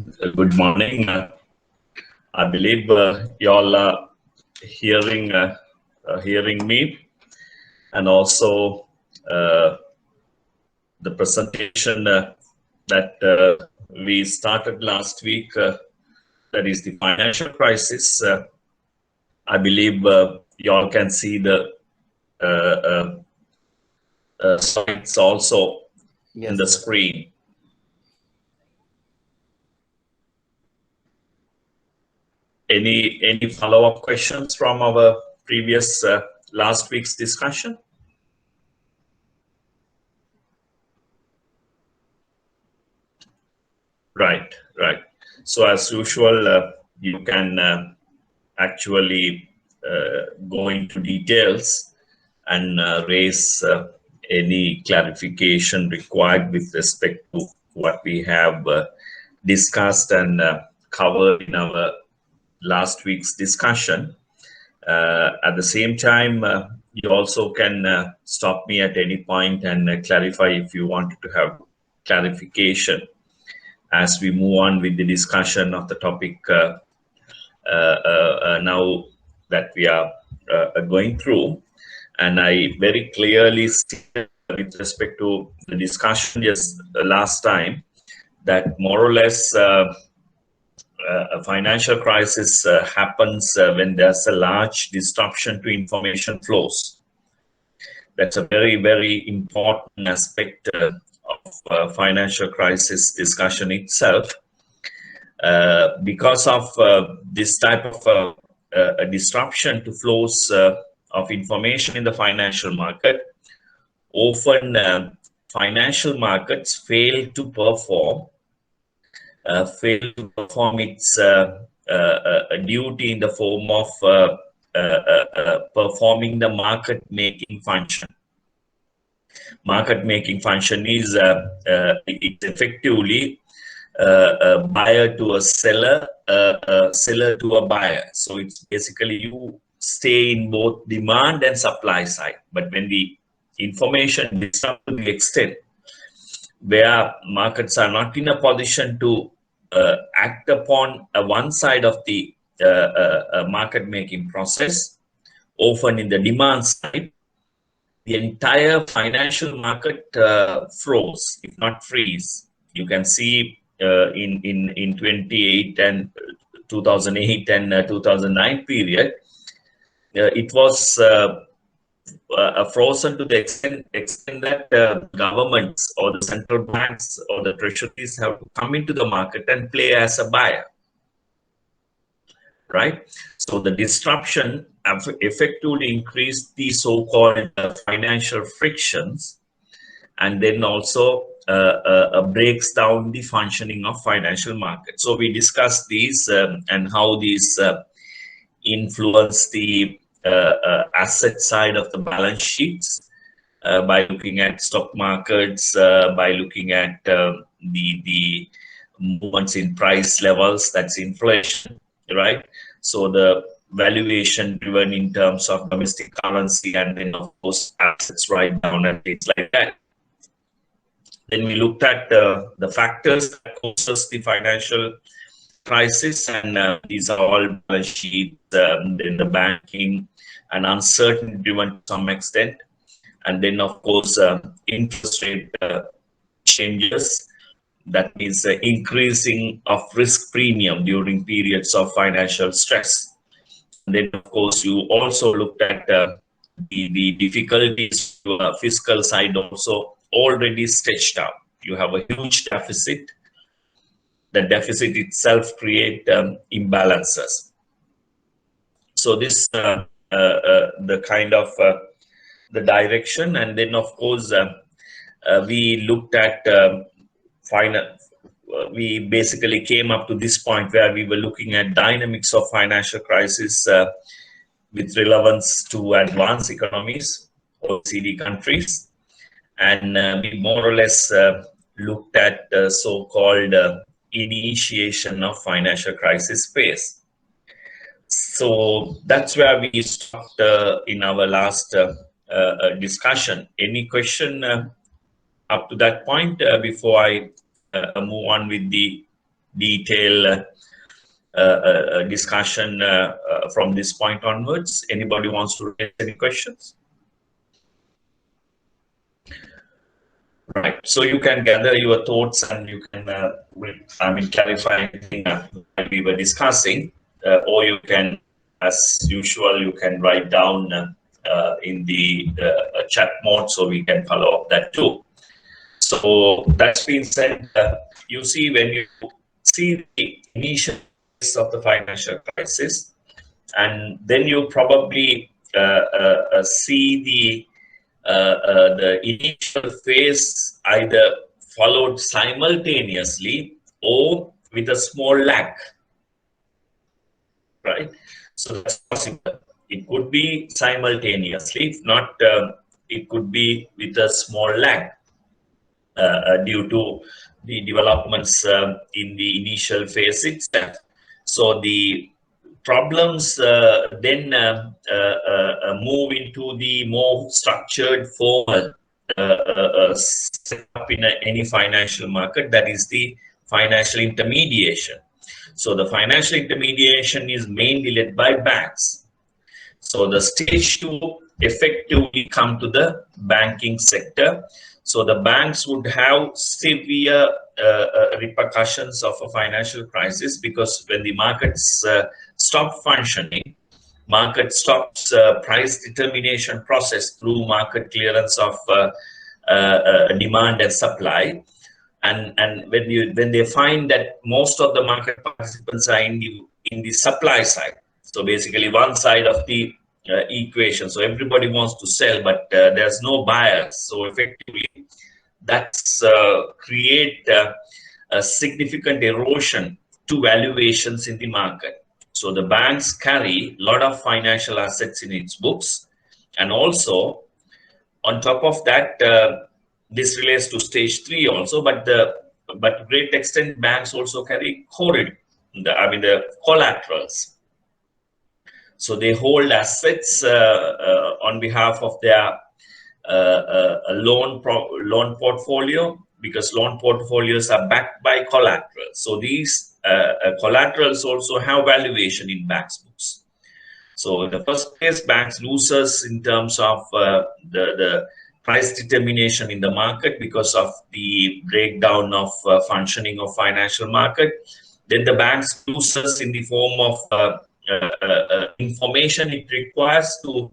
Good morning. I believe you all are hearing me, and also the presentation that we started last week. That is the financial crisis. I believe you all can see the slides also in the screen. Any follow-up questions from our previous last week's discussion? Right. So as usual, you can actually go into details and raise any clarification required with respect to what we have discussed and covered in our last week's discussion. At the same time, you also can stop me at any point and clarify if you wanted to have clarification as we move on with the discussion of the topic now that we are going through. And I very clearly stated with respect to the discussion just last time that more or less a financial crisis happens when there's a large disruption to information flows. That's a very, very important aspect of financial crisis discussion itself. Because of this type of a disruption to flows of information in the financial market, often financial markets fail to perform its duty in the form of performing the market making function. Market making function is it's effectively a buyer to a seller, a seller to a buyer. So it's basically you stay in both demand and supply side. But when the information disrupts to the extent where markets are not in a position to act upon one side of the market making process, often in the demand side, the entire financial market froze, if not freeze. You can see in 2008 and 2009 period, it was frozen to the extent that governments or the central banks or the treasuries have to come into the market and play as a buyer, right? So the disruption effectively increased the so-called financial frictions, and then also breaks down the functioning of financial markets. So we discussed these and how these influence the asset side of the balance sheets by looking at stock markets, by looking at the movements in price levels, that's inflation, right? So the valuation driven in terms of domestic currency, and then of course assets write down and things like that. Then we looked at the factors that causes the financial crisis, and these are all balance sheets, in the banking and uncertainty driven to some extent, and then of course interest rate changes, that means increasing of risk premium during periods of financial stress. And then of course you also looked at the difficulties to fiscal side also already stretched out. You have a huge deficit. The deficit itself create imbalances. So this the kind of the direction, and then of course we looked at we basically came up to this point where we were looking at dynamics of financial crisis with relevance to advanced economies, OECD countries, and we more or less looked at the so-called initiation of financial crisis phase. So that's where we stopped in our last discussion. Any question up to that point before I move on with the detailed discussion from this point onwards. Anybody wants to raise any questions? Right. So you can gather your thoughts and you can, clarify anything that we were discussing, or you can, as usual, you can write down in the chat mode, so we can follow up that too. So that's been said. You see, when you see the initial phase of the financial crisis, and then you probably see the initial phase either followed simultaneously or with a small lag, right? So that's possible. It could be simultaneously, if not, it could be with a small lag due to the developments in the initial phase itself. So the problems then move into the more structured formal set up in any financial market, that is the financial intermediation. So the financial intermediation is mainly led by banks. So the stage two effectively come to the banking sector. So the banks would have severe repercussions of a financial crisis, because when the markets stop functioning, market stops price determination process through market clearance of demand and supply, and when they find that most of the market participants are in the supply side, so basically one side of the equation, so everybody wants to sell, but there's no buyers, so effectively that's create a significant erosion to valuations in the market. So the banks carry a lot of financial assets in its books, and also on top of that, this relates to stage three also, but to great extent banks also carry the collaterals. So they hold assets on behalf of their loan portfolio, because loan portfolios are backed by collateral. So these collaterals also have valuation in banks' books. So in the first place, banks loses in terms of the price determination in the market because of the breakdown of functioning of financial market. Then the banks loses in the form of information it requires to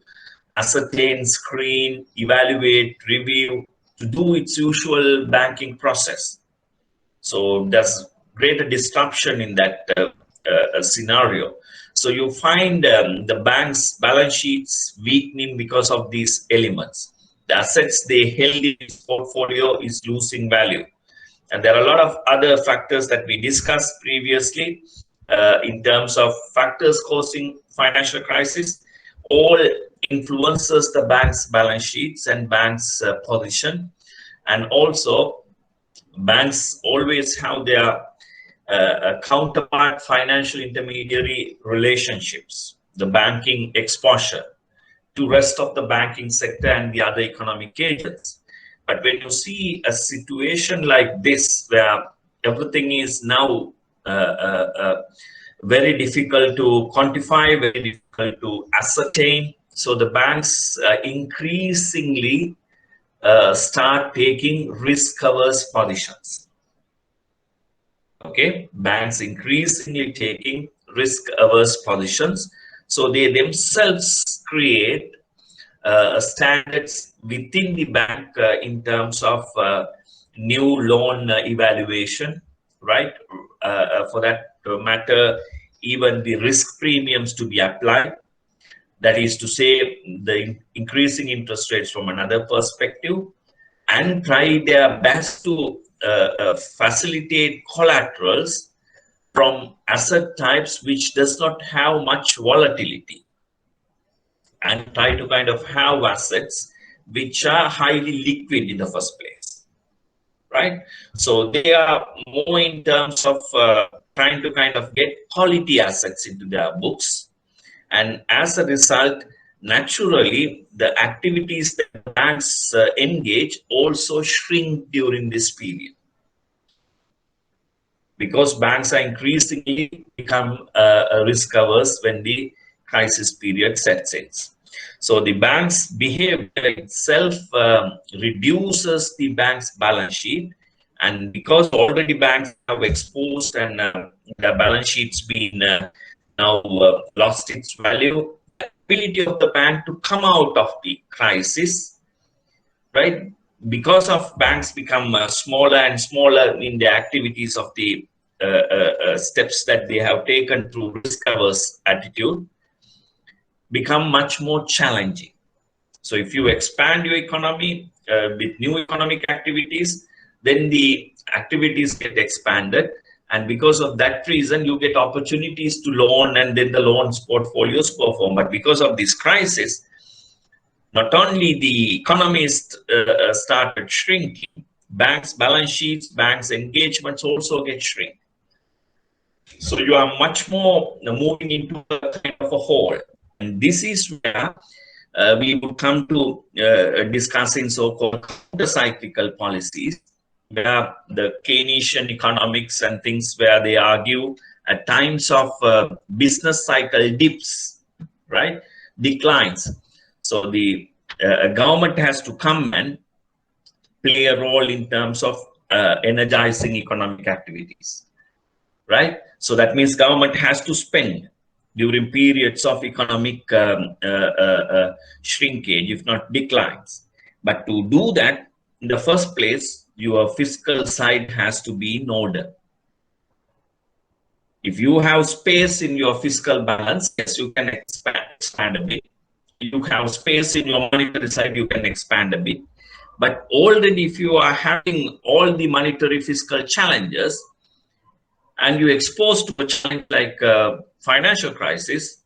ascertain, screen, evaluate, review, to do its usual banking process. So there's greater disruption in that scenario. So you find the bank's balance sheets weakening because of these elements. The assets they held in its portfolio is losing value. And there are a lot of other factors that we discussed previously in terms of factors causing financial crisis. All influences the bank's balance sheets and bank's position. And also, banks always have their counterpart financial intermediary relationships, the banking exposure to rest of the banking sector and the other economic agents. But when you see a situation like this, where everything is now very difficult to quantify, very difficult to ascertain, so the banks increasingly start taking risk-averse positions. Okay, banks increasingly taking risk-averse positions, so they themselves create standards within the bank in terms of new loan evaluation, right? For that matter, even the risk premiums to be applied. That is to say, the increasing interest rates from another perspective, and try their best to facilitate collaterals from asset types which does not have much volatility, and try to kind of have assets which are highly liquid in the first place, right? So they are more in terms of trying to kind of get quality assets into their books. And as a result, naturally, the activities that banks engage also shrink during this period. because banks are increasingly become risk averse when the crisis period sets in. So the bank's behavior itself reduces the bank's balance sheet, and because already banks have exposed and the balance sheet's been now lost its value, the ability of the bank to come out of the crisis, right? Because of banks become smaller and smaller in the activities of the steps that they have taken through risk averse attitude, become much more challenging. So if you expand your economy with new economic activities, then the activities get expanded, and because of that reason you get opportunities to loan, and then the loans portfolios perform. But because of this crisis, not only the economies started shrinking, banks' balance sheets, banks' engagements also get shrink. So you are much more moving into a kind of a hole. And this is where we would come to discussing so-called counter-cyclical policies, where the Keynesian economics and things where they argue at times of business cycle dips, right, declines. So the government has to come and play a role in terms of energizing economic activities, right? So that means government has to spend during periods of economic shrinkage, if not declines. But to do that, in the first place, your fiscal side has to be in order. If you have space in your fiscal balance, yes, you can expand a bit. You have space in your monetary side, you can expand a bit. But already if you are having all the monetary fiscal challenges, and you're exposed to a challenge like financial crisis,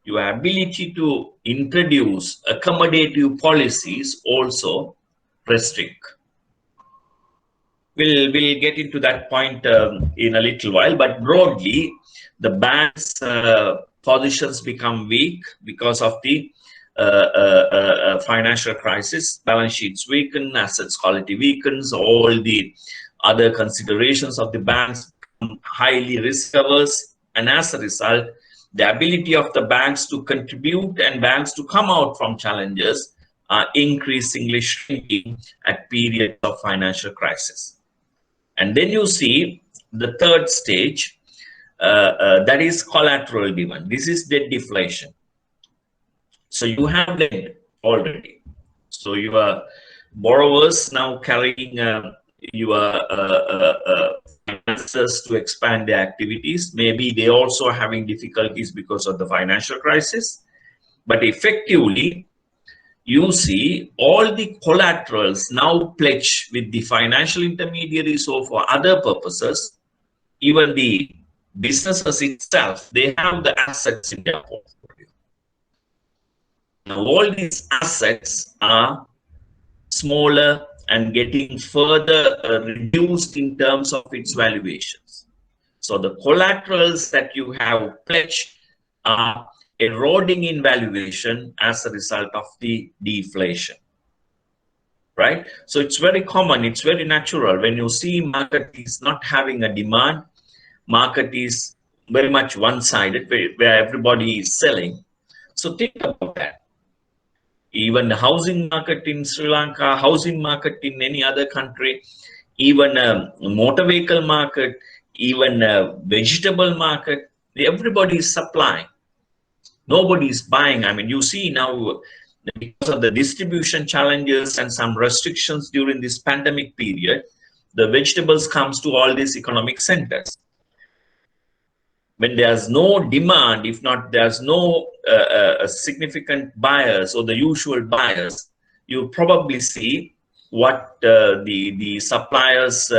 your ability to introduce accommodative policies also restrict. We'll get into that point in a little while, but broadly, the bank's positions become weak because of the financial crisis. Balance sheets weaken, assets quality weakens, all the other considerations of the banks highly risk averse, and as a result, the ability of the banks to contribute and banks to come out from challenges are increasingly shrinking at periods of financial crisis. And then you see the third stage, that is collateral demand. This is debt deflation. So you have debt already. So your borrowers now carrying your finances to expand their activities. Maybe they also are having difficulties because of the financial crisis. But effectively, you see all the collaterals now pledged with the financial intermediaries or for other purposes. Even the businesses itself, they have the assets in their portfolio. Now all these assets are smaller and getting further reduced in terms of its valuations. So the collaterals that you have pledged are eroding in valuation as a result of the deflation, right? So it's very common, it's very natural when you see market is not having a demand, market is very much one-sided where everybody is selling. So think about that. Even the housing market in Sri Lanka, housing market in any other country, even a motor vehicle market, even a vegetable market, everybody is supplying. Nobody is buying. I mean, you see now, because of the distribution challenges and some restrictions during this pandemic period, the vegetables comes to all these economic centers. When there's no demand, if not there's no significant buyers or the usual buyers, you probably see what the suppliers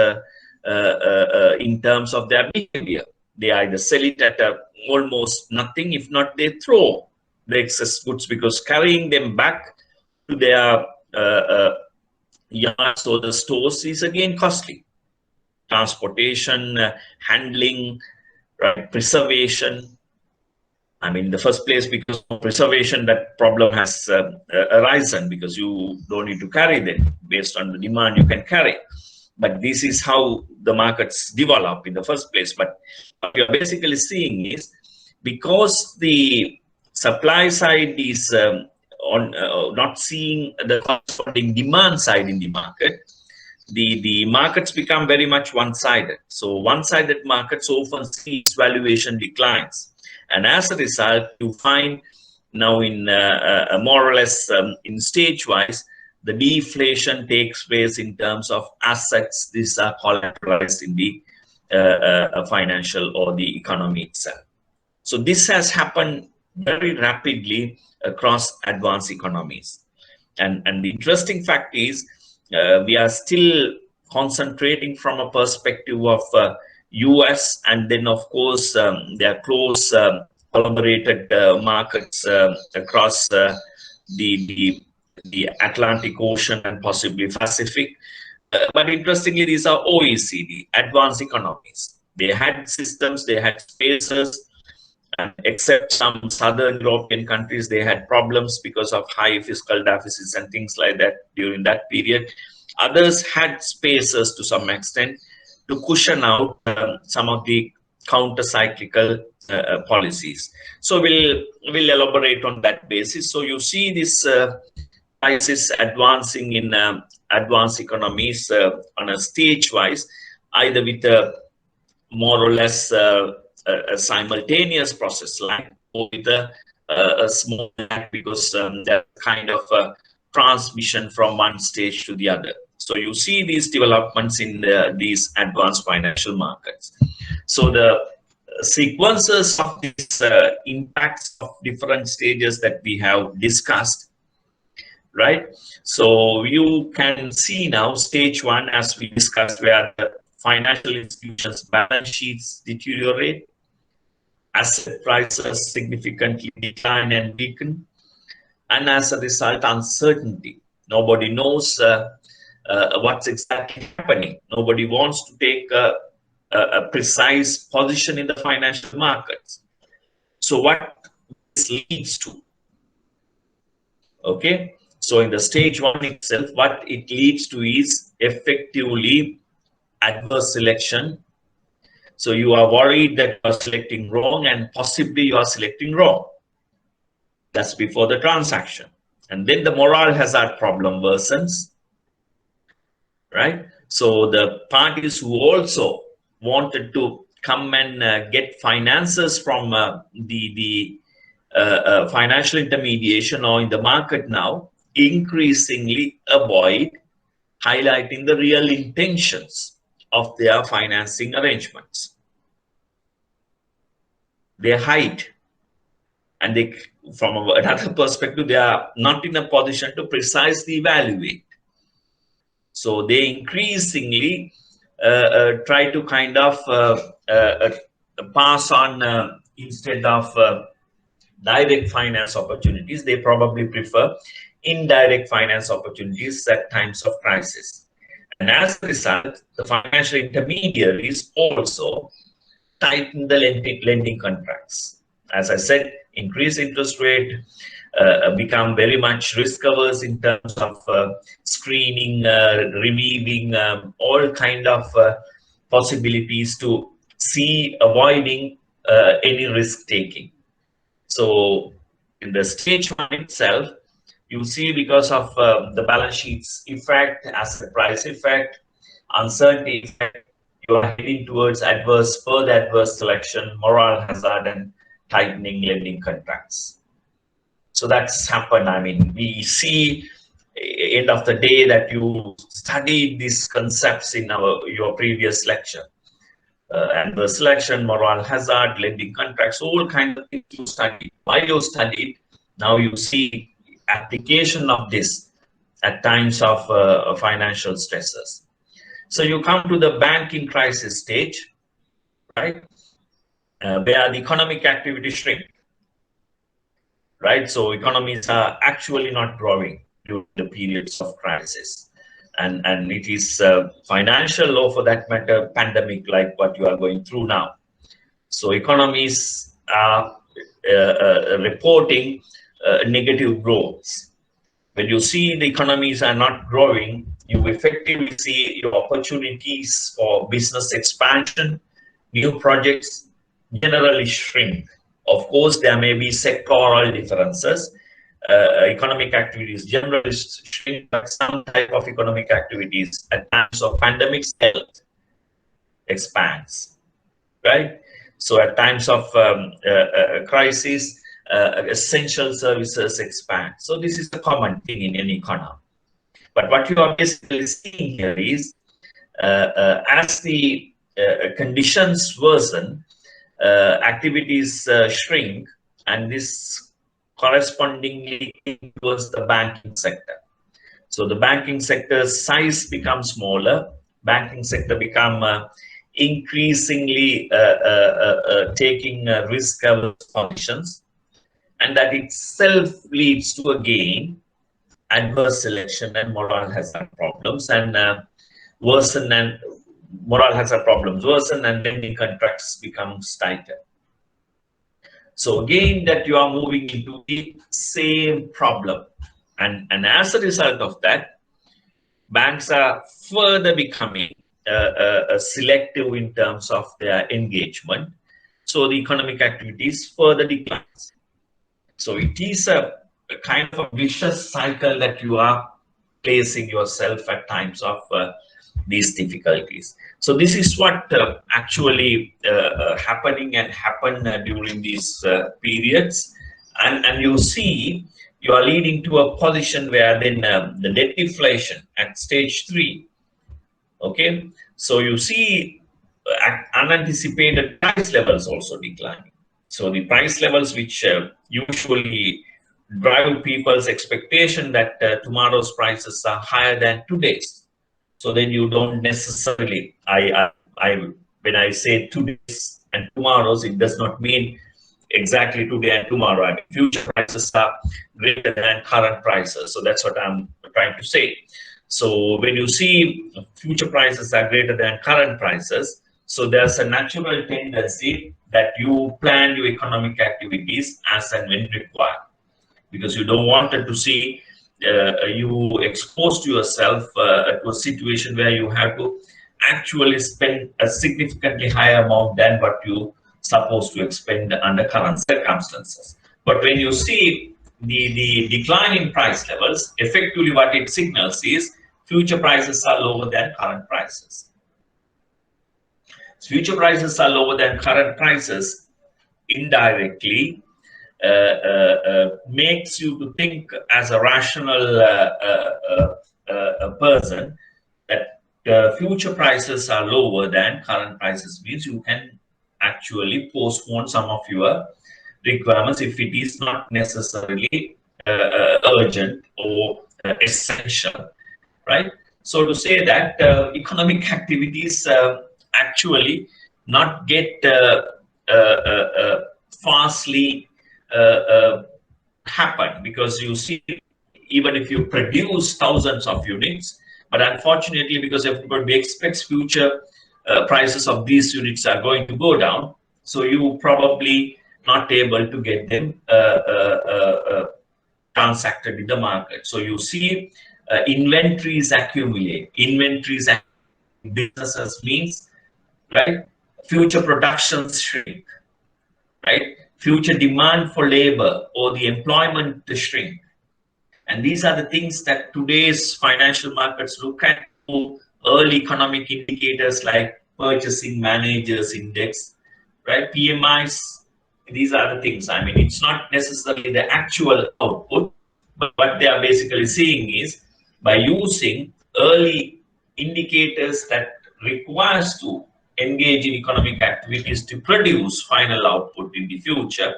in terms of their behavior. They either sell it at almost nothing, if not they throw the excess goods, because carrying them back to their yards or the stores is again costly. Transportation, handling, right, preservation. I mean, in the first place, because of preservation, that problem has arisen, because you don't need to carry them based on the demand you can carry. but this is how the markets develop in the first place. But what you're basically seeing is, because the supply side is not seeing the corresponding demand side in the market, the markets become very much one-sided. So one-sided markets often see valuation declines, and as a result, you find now in more or less in stage-wise, the deflation takes place in terms of assets. These are collateralized in the financial or the economy itself. So this has happened very rapidly across advanced economies. And the interesting fact is, we are still concentrating from a perspective of US, and then of course there are close collaborated markets across the Atlantic Ocean and possibly Pacific. But interestingly, these are OECD, advanced economies. They had systems, they had spaces, and except some southern European countries, they had problems because of high fiscal deficits and things like that during that period. Others had spaces to some extent to cushion out some of the counter-cyclical policies. So we'll elaborate on that basis. So you see this crisis advancing in advanced economies on a stage-wise, either with a more or less a simultaneous process line, or with a small lag, because there's kind of a transmission from one stage to the other. So you see these developments in these advanced financial markets. So the sequences of these impacts of different stages that we have discussed, right? So you can see now stage one, as we discussed, where the financial institutions' balance sheets deteriorate, asset prices significantly decline and weaken, and as a result, uncertainty. Nobody knows what's exactly happening. Nobody wants to take a precise position in the financial markets. So what this leads to? Okay, so in the stage one itself, what it leads to is effectively adverse selection. So you are worried that you are selecting wrong, and possibly you are selecting wrong. That's before the transaction. And then the moral hazard problem worsens, right? So the parties who also wanted to come and get finances from the financial intermediation or in the market now increasingly avoid highlighting the real intentions of their financing arrangements. They hide, and they, from another perspective, they are not in a position to precisely evaluate. So they increasingly try to kind of pass on, instead of direct finance opportunities, they probably prefer indirect finance opportunities at times of crisis. And as a result, the financial intermediaries also tighten the lending contracts. As I said, increase interest rate, become very much risk averse in terms of screening, reviewing all kind of possibilities to see avoiding any risk taking. So in the stage one itself, you see, because of the balance sheets effect, asset price effect, uncertainty effect, you are heading towards further adverse selection, moral hazard, and tightening lending contracts. So that's happened. I mean, we see end of the day that you studied these concepts in your previous lecture. Adverse selection, moral hazard, lending contracts, all kinds of things you studied. While you studied, now you see application of this at times of financial stresses. So you come to the banking crisis stage, right, where the economic activity shrink, right? So economies are actually not growing during the periods of crisis. And it is financial, or for that matter, pandemic, like what you are going through now. So economies are reporting negative growth. When you see the economies are not growing, you effectively see your opportunities for business expansion, new projects generally shrink. Of course, there may be sectoral differences. Economic activities generally shrink, but some type of economic activities at times of pandemics health expands, right? So at times of crisis, essential services expand. So this is a common thing in any economy. But what you are basically seeing here is as the conditions worsen, activities shrink, and this correspondingly towards the banking sector. So the banking sector's size becomes smaller. Banking sector become increasingly taking risk positions, and that itself leads to again adverse selection and moral hazard problems, and worsen and moral hazard problems worsen, and lending contracts becomes tighter. So again, that you are moving into the same problem, and as a result of that, banks are further becoming selective in terms of their engagement. So the economic activities further declines. So it is a kind of a vicious cycle that you are placing yourself at times of these difficulties. So this is what actually happening and happened during these periods, and you see you are leading to a position where then the debt deflation at stage 3. Okay, so you see unanticipated price levels also declining. So the price levels which usually drive people's expectation that tomorrow's prices are higher than today's. So then you don't necessarily, when I say today's and tomorrow's, it does not mean exactly today and tomorrow. I mean, future prices are greater than current prices. So that's what I'm trying to say. So when you see future prices are greater than current prices, so there's a natural tendency that you plan your economic activities as and when required, because you don't want to see you exposed yourself to a situation where you have to actually spend a significantly higher amount than what you supposed to expend under current circumstances. But when you see the decline in price levels, effectively what it signals is future prices are lower than current prices. Future prices are lower than current prices indirectly makes you to think as a rational person that future prices are lower than current prices, means you can actually postpone some of your requirements if it is not necessarily urgent or essential, right? So to say that economic activities actually not get fastly happen, because you see, even if you produce thousands of units, but unfortunately, because everybody expects future prices of these units are going to go down, so you probably not able to get them transacted in the market. So you see inventories accumulate. Inventories businesses means, right, future productions shrink, right? Future demand for labor or the employment shrink. And these are the things that today's financial markets look at to early economic indicators like purchasing managers index, right? PMIs, these are the things. I mean, it's not necessarily the actual output, but what they are basically seeing is by using early indicators that requires to engage in economic activities to produce final output in the future,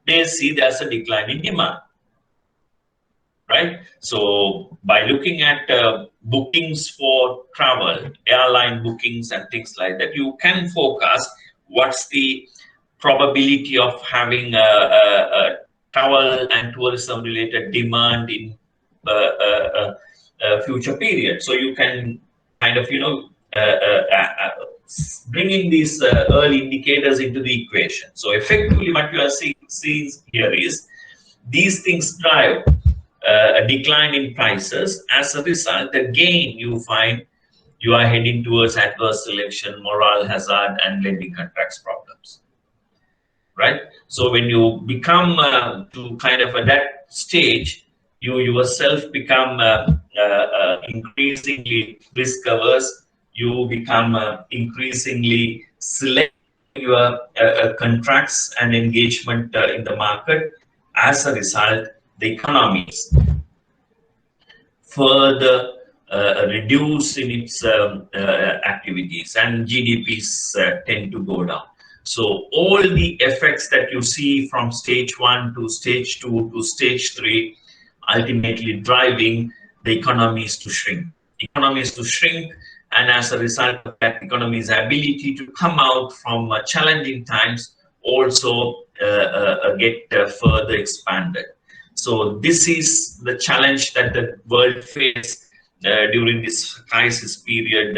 they see there's a decline in demand, right? So by looking at bookings for travel, airline bookings and things like that, you can forecast what's the probability of having a travel and tourism related demand in future period. So you can kind of, bringing these early indicators into the equation. So effectively what you are seeing here is these things drive a decline in prices. As a result, again, you find you are heading towards adverse selection, moral hazard, and lending contracts problems, right? So when you become to kind of at that stage, you yourself become increasingly risk averse. You become increasingly select your contracts and engagement in the market. As a result, the economies further reduce in its activities, and GDPs tend to go down. So all the effects that you see from stage 1 to stage 2 to stage 3 ultimately driving the economies to shrink. Economies to shrink, and as a result of that, economy's ability to come out from challenging times also get further expanded. So this is the challenge that the world faced during this crisis period,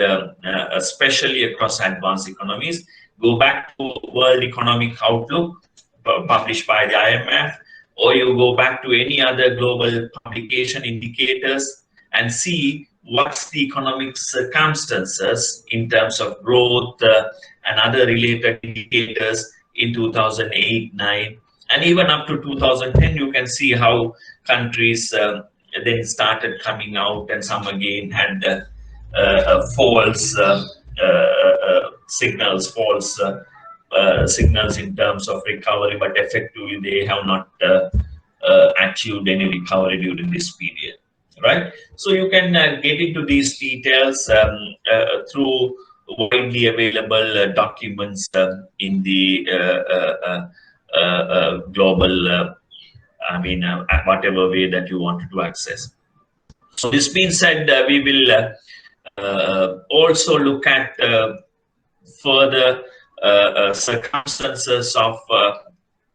especially across advanced economies. Go back to World Economic Outlook published by the IMF, or you go back to any other global publication indicators and see what's the economic circumstances in terms of growth and other related indicators in 2008-9. And even up to 2010, you can see how countries then started coming out, and some again had false signals, signals in terms of recovery, but effectively they have not achieved any recovery during this period, right? So you can get into these details through widely available documents in the global, whatever way that you wanted to access. So this being said, we will also look at further circumstances of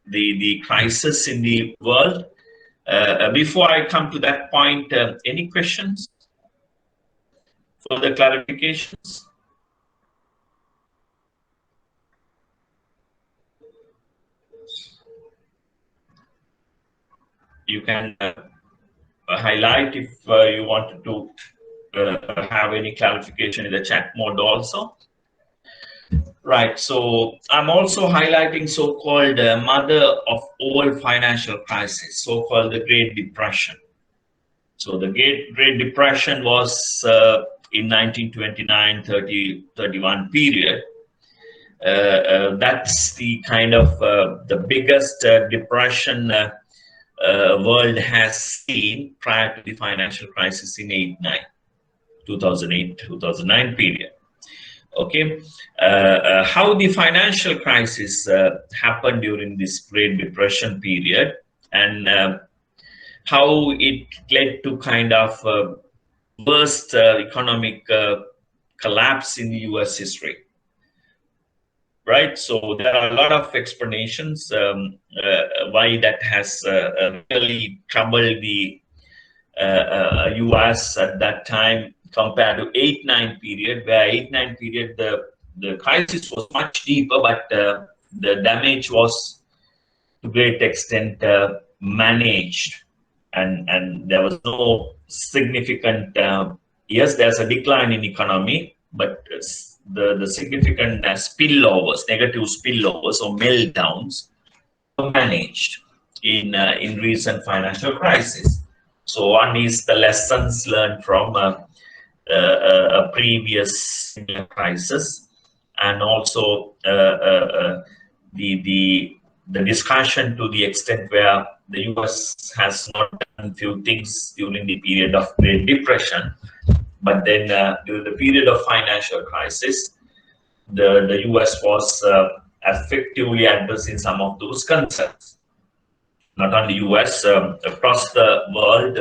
the crisis in the world. Before I come to that point, any questions? Further clarifications? You can highlight if you wanted to have any clarification in the chat mode also. Right, so I'm also highlighting so-called mother of all financial crises, so-called the Great Depression. So the Great Depression was in 1929-31 period. That's the kind of the biggest depression world has seen prior to the financial crisis in 2008-2009 period. Okay, how the financial crisis happened during this Great Depression period, and how it led to kind of worst economic collapse in the US history. Right, so there are a lot of explanations why that has really troubled the US at that time compared to 8-9 period, where 8-9 period the crisis was much deeper, but the damage was to great extent managed, and there was no significant. Yes, there's a decline in economy, but the significant spillovers, negative spillovers or meltdowns were managed in recent financial crisis. So one is the lessons learned from a previous crisis, and also the discussion to the extent where the US has not done few things during the period of Great Depression, but then during the period of financial crisis, the US was effectively addressing some of those concerns. Not only US, across the world,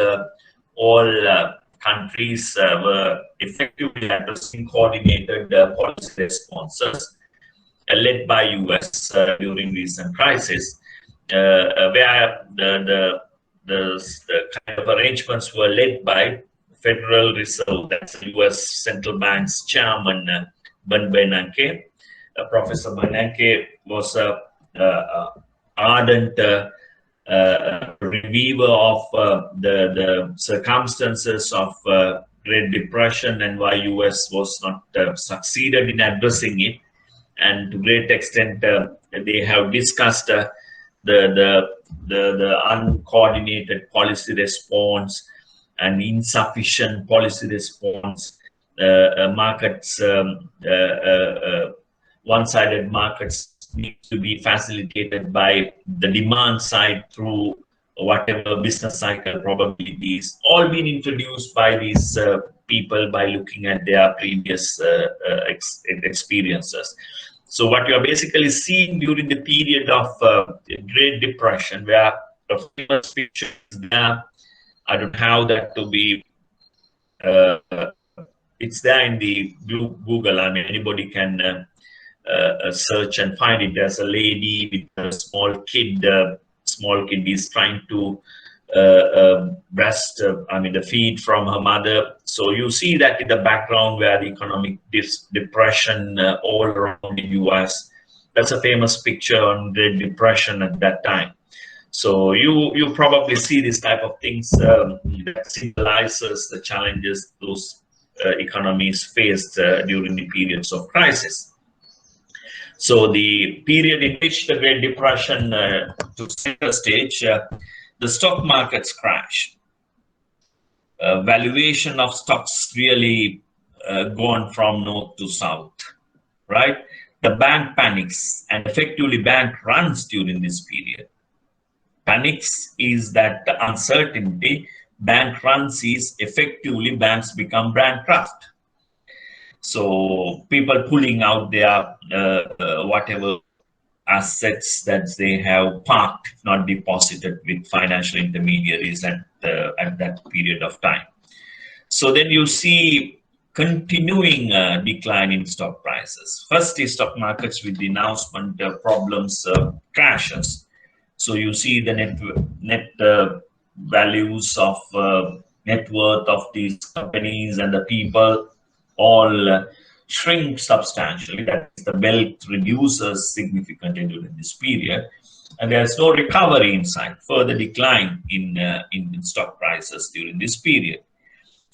all countries were effectively addressing coordinated policy responses led by US during recent crisis, where the kind of arrangements were led by Federal Reserve, that's the US Central Bank's chairman, Ben Bernanke. Professor Bernanke was an ardent reviewer of the circumstances of Great Depression and why US was not succeeded in addressing it, and to great extent they have discussed the uncoordinated policy response and insufficient policy response, markets, one-sided markets need to be facilitated by the demand side through whatever business cycle probabilities, all been introduced by these people by looking at their previous experiences. So what you are basically seeing during the period of Great Depression, where the famous picture is there, I don't have that to be, it's there in the Google. I mean, anybody can search and find it. There's a lady with a small kid. Small kid is trying to breast, the feed from her mother. So you see that in the background where the economic depression all around the US. That's a famous picture on Great Depression at that time. So you probably see this type of things that symbolizes the challenges those economies faced during the periods of crisis. So the period in which the Great Depression took center stage, the stock markets crash. Valuation of stocks really gone from north to south, right? The bank panics and effectively bank runs during this period. Panics is that the uncertainty, bank runs is effectively banks become bankrupt. So people pulling out their whatever assets that they have parked, not deposited with financial intermediaries at that period of time. So then you see continuing decline in stock prices. First is stock markets with the announcement problems crashes. So you see the net values of net worth of these companies and the people all shrink substantially. That is, the wealth reduces significantly during this period, and there's no recovery in sight. Further decline in stock prices during this period,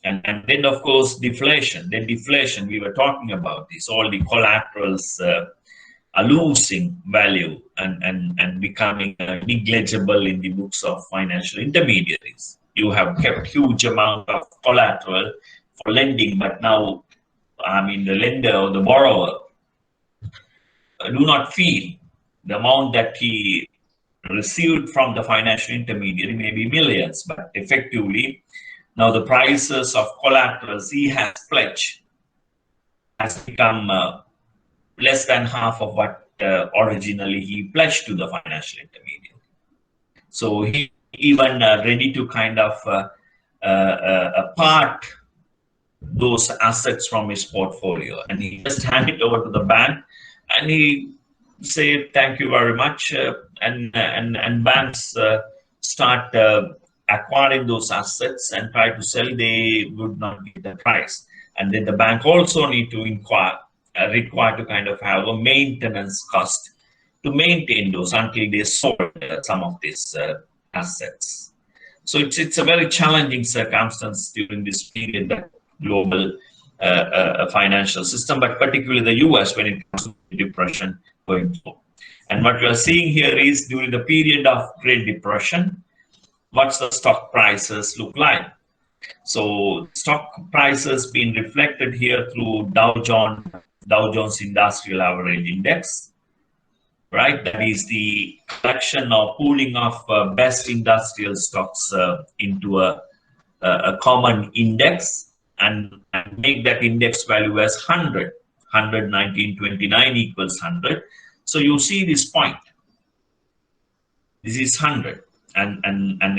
and then of course deflation. Then deflation. We were talking about this. All the collaterals are losing value and becoming negligible in the books of financial intermediaries. You have kept huge amount of collateral for lending, but now, the lender or the borrower do not feel the amount that he received from the financial intermediary, maybe millions, but effectively now the prices of collaterals he has pledged has become less than half of what originally he pledged to the financial intermediary. So he even ready to kind of part those assets from his portfolio, and he just hand it over to the bank and he say thank you very much, and banks start acquiring those assets and try to sell. They would not get the price, and then the bank also need to require to kind of have a maintenance cost to maintain those until they sold some of these assets. So it's a very challenging circumstance during this period, that global financial system, but particularly the US when it comes to depression going through. And what we are seeing here is during the period of Great Depression, what's the stock prices look like. So stock prices being reflected here through Dow Jones Industrial Average Index, right? That is the collection or pooling of best industrial stocks into a common index, and make that index value as 100. 100, 1929 equals 100. So you see this point. This is 100, and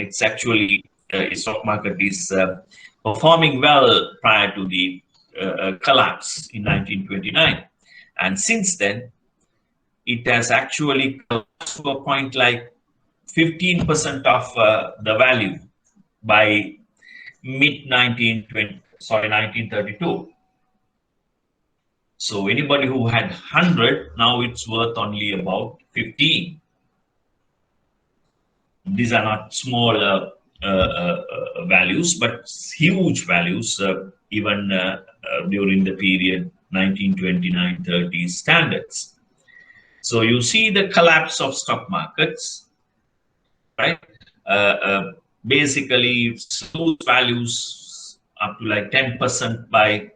it's actually stock market is performing well prior to the collapse in 1929, and since then it has actually collapsed to a point like 15% of the value by mid 1932. So anybody who had 100, now it's worth only about 15. these are not small values, but huge values, even during the period 1929-30 standards. So you see the collapse of stock markets, right? Basically, lose values up to like 10% by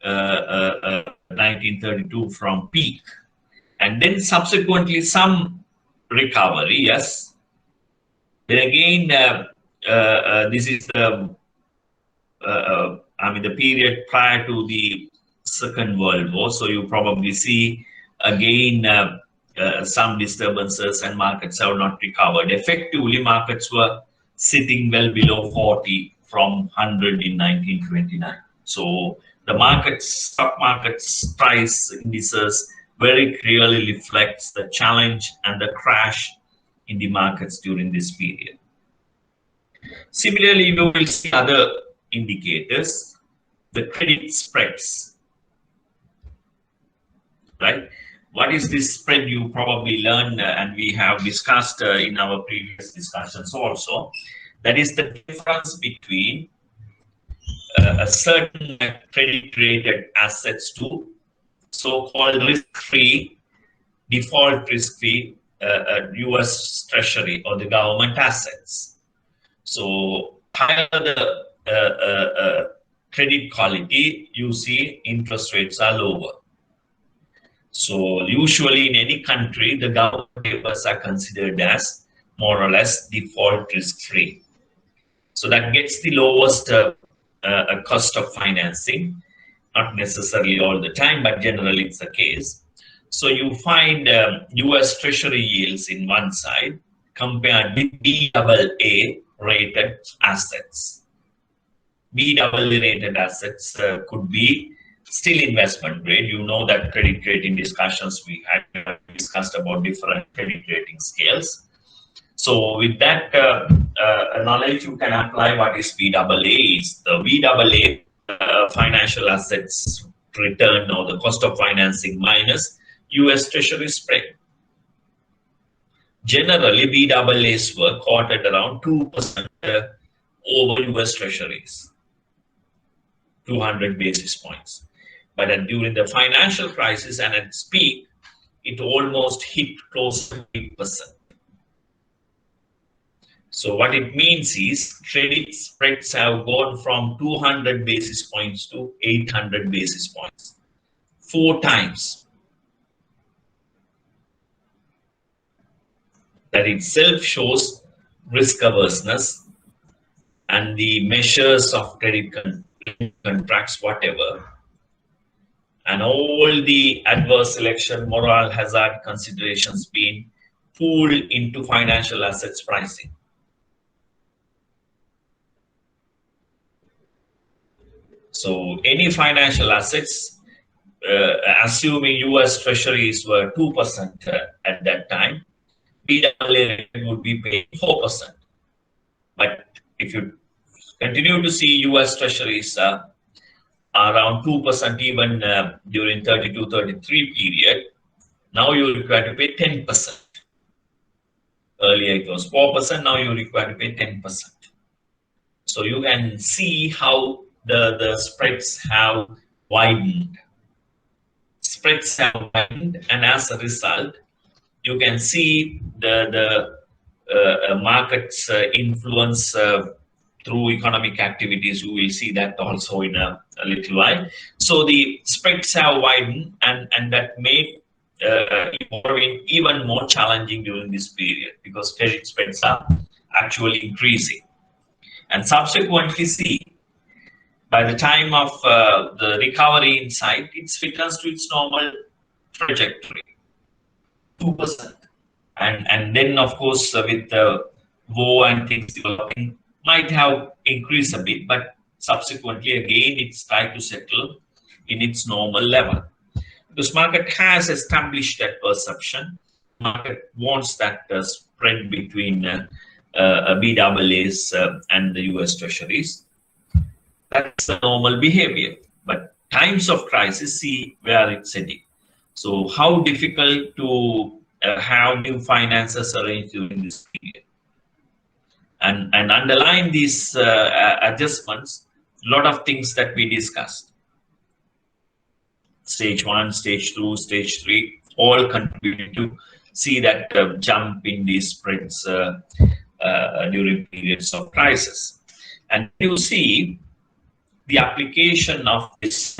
1932 from peak, and then subsequently some recovery, yes. Then again, this is the I mean the period prior to the Second World War. So you probably see again some disturbances, and markets have not recovered. Effectively, markets were sitting well below 40 from 100 in 1929. So the markets, stock markets price indices very clearly reflects the challenge and the crash in the markets during this period. Similarly, you will see other indicators, the credit spreads, right? What is this spread? You probably learned, and we have discussed in our previous discussions also. That is the difference between a certain credit-rated assets to so-called risk-free, default risk-free U.S. Treasury or the government assets. So higher the credit quality, you see interest rates are lower. So usually in any country, the government papers are considered as more or less default risk-free. So that gets the lowest cost of financing, not necessarily all the time, but generally it's the case. So you find US Treasury yields in one side compared with BAA rated assets. BAA rated assets could be still investment grade. You know that credit rating discussions we had discussed about different credit rating scales. So with that knowledge, you can apply what is BAA is. The BAA financial assets return, or the cost of financing minus US Treasury spread. Generally, BAAs were quoted around 2% over US Treasuries, 200 basis points. But during the financial crisis and at its peak, it almost hit close to 8%. So what it means is credit spreads have gone from 200 basis points to 800 basis points, 4 times. That itself shows risk averseness, and the measures of credit contracts, whatever, and all the adverse selection, moral hazard considerations being pulled into financial assets pricing. So any financial assets, assuming US Treasuries were 2% at that time, BAA would be paying 4%. But if you continue to see US Treasuries around 2% even during 32-33 period, now you require to pay 10%. Earlier it was 4%, now you require to pay 10%. So you can see how the spreads have widened. Spreads have widened, and as a result, you can see the markets influence through economic activities. You will see that also in a little while. So the spreads have widened, and that made borrowing even more challenging during this period, because credit spreads are actually increasing. And subsequently, see, by the time of the recovery in sight, it returns to its normal trajectory, 2%. And then, of course, with the war and things developing, might have increased a bit, but subsequently, again, it's tried to settle in its normal level. Because market has established that perception. Market wants that spread between BAAs and the US Treasuries. That's the normal behavior. But times of crisis, see where it's heading. So how difficult to have new finances arranged during this period. And underlying these adjustments, a lot of things that we discussed. Stage 1, stage 2, stage 3, all contributed to see that jump in these spreads during periods of crisis. And you see the application of this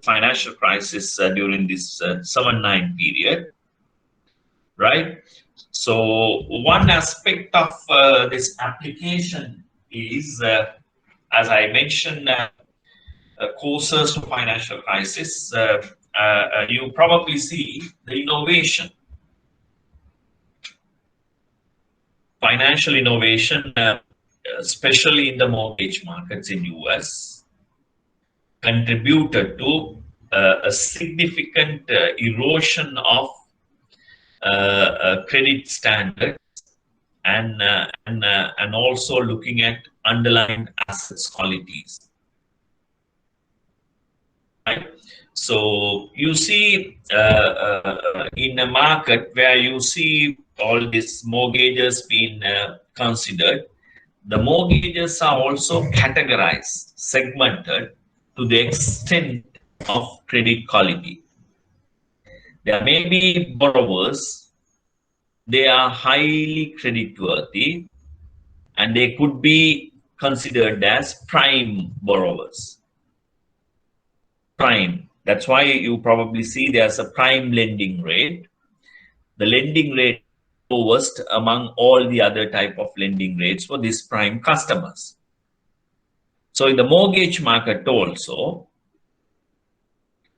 financial crisis during this 7-9 period, right? So one aspect of this application is, as I mentioned, causes to financial crisis. You probably see the innovation, financial innovation, especially in the mortgage markets in US, contributed to a significant erosion of credit standards and also looking at underlying assets qualities. Right? So you see in a market where you see all these mortgages being considered, the mortgages are also categorized, segmented to the extent of credit quality. There may be borrowers, they are highly creditworthy, and they could be considered as prime borrowers. Prime. That's why you probably see there's a prime lending rate. The lending rate lowest among all the other type of lending rates for these prime customers. So in the mortgage market also,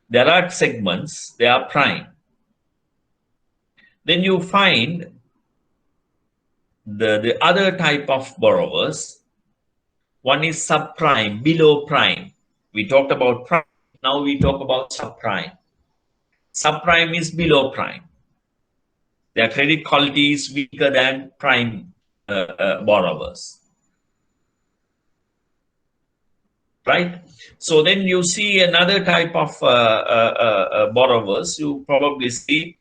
there are segments, they are prime. Then you find the other type of borrowers. One is subprime, below prime. We talked about prime, now we talk about subprime. Subprime is below prime. Their credit quality is weaker than prime borrowers. Right? So then you see another type of borrowers. You probably see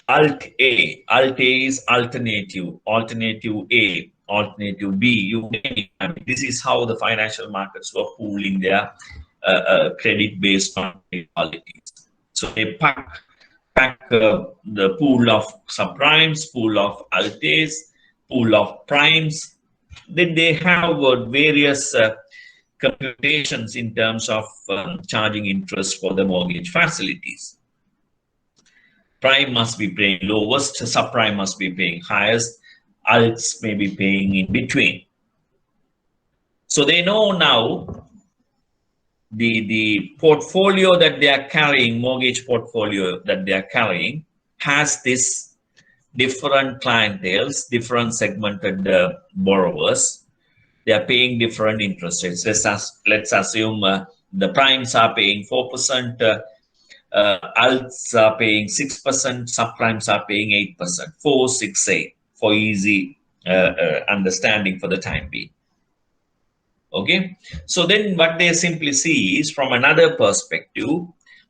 Alt A. Alt A is alternative, alternative A, alternative B. You name it. I mean, this is how the financial markets were pooling their credit based on qualities. So they pack the pool of subprimes, pool of Alts, pool of primes. Then they have various computations in terms of charging interest for the mortgage facilities. Prime must be paying lowest, subprime must be paying highest, alts may be paying in between. So they know now the portfolio that they are carrying, mortgage portfolio that they are carrying, has this different clienteles, different segmented borrowers. They are paying different interest rates. Let's assume the primes are paying 4%, alts are paying 6%, subprimes are paying 8%, 4, 6, 8, for easy understanding for the time being. Okay, so then what they simply see is, from another perspective,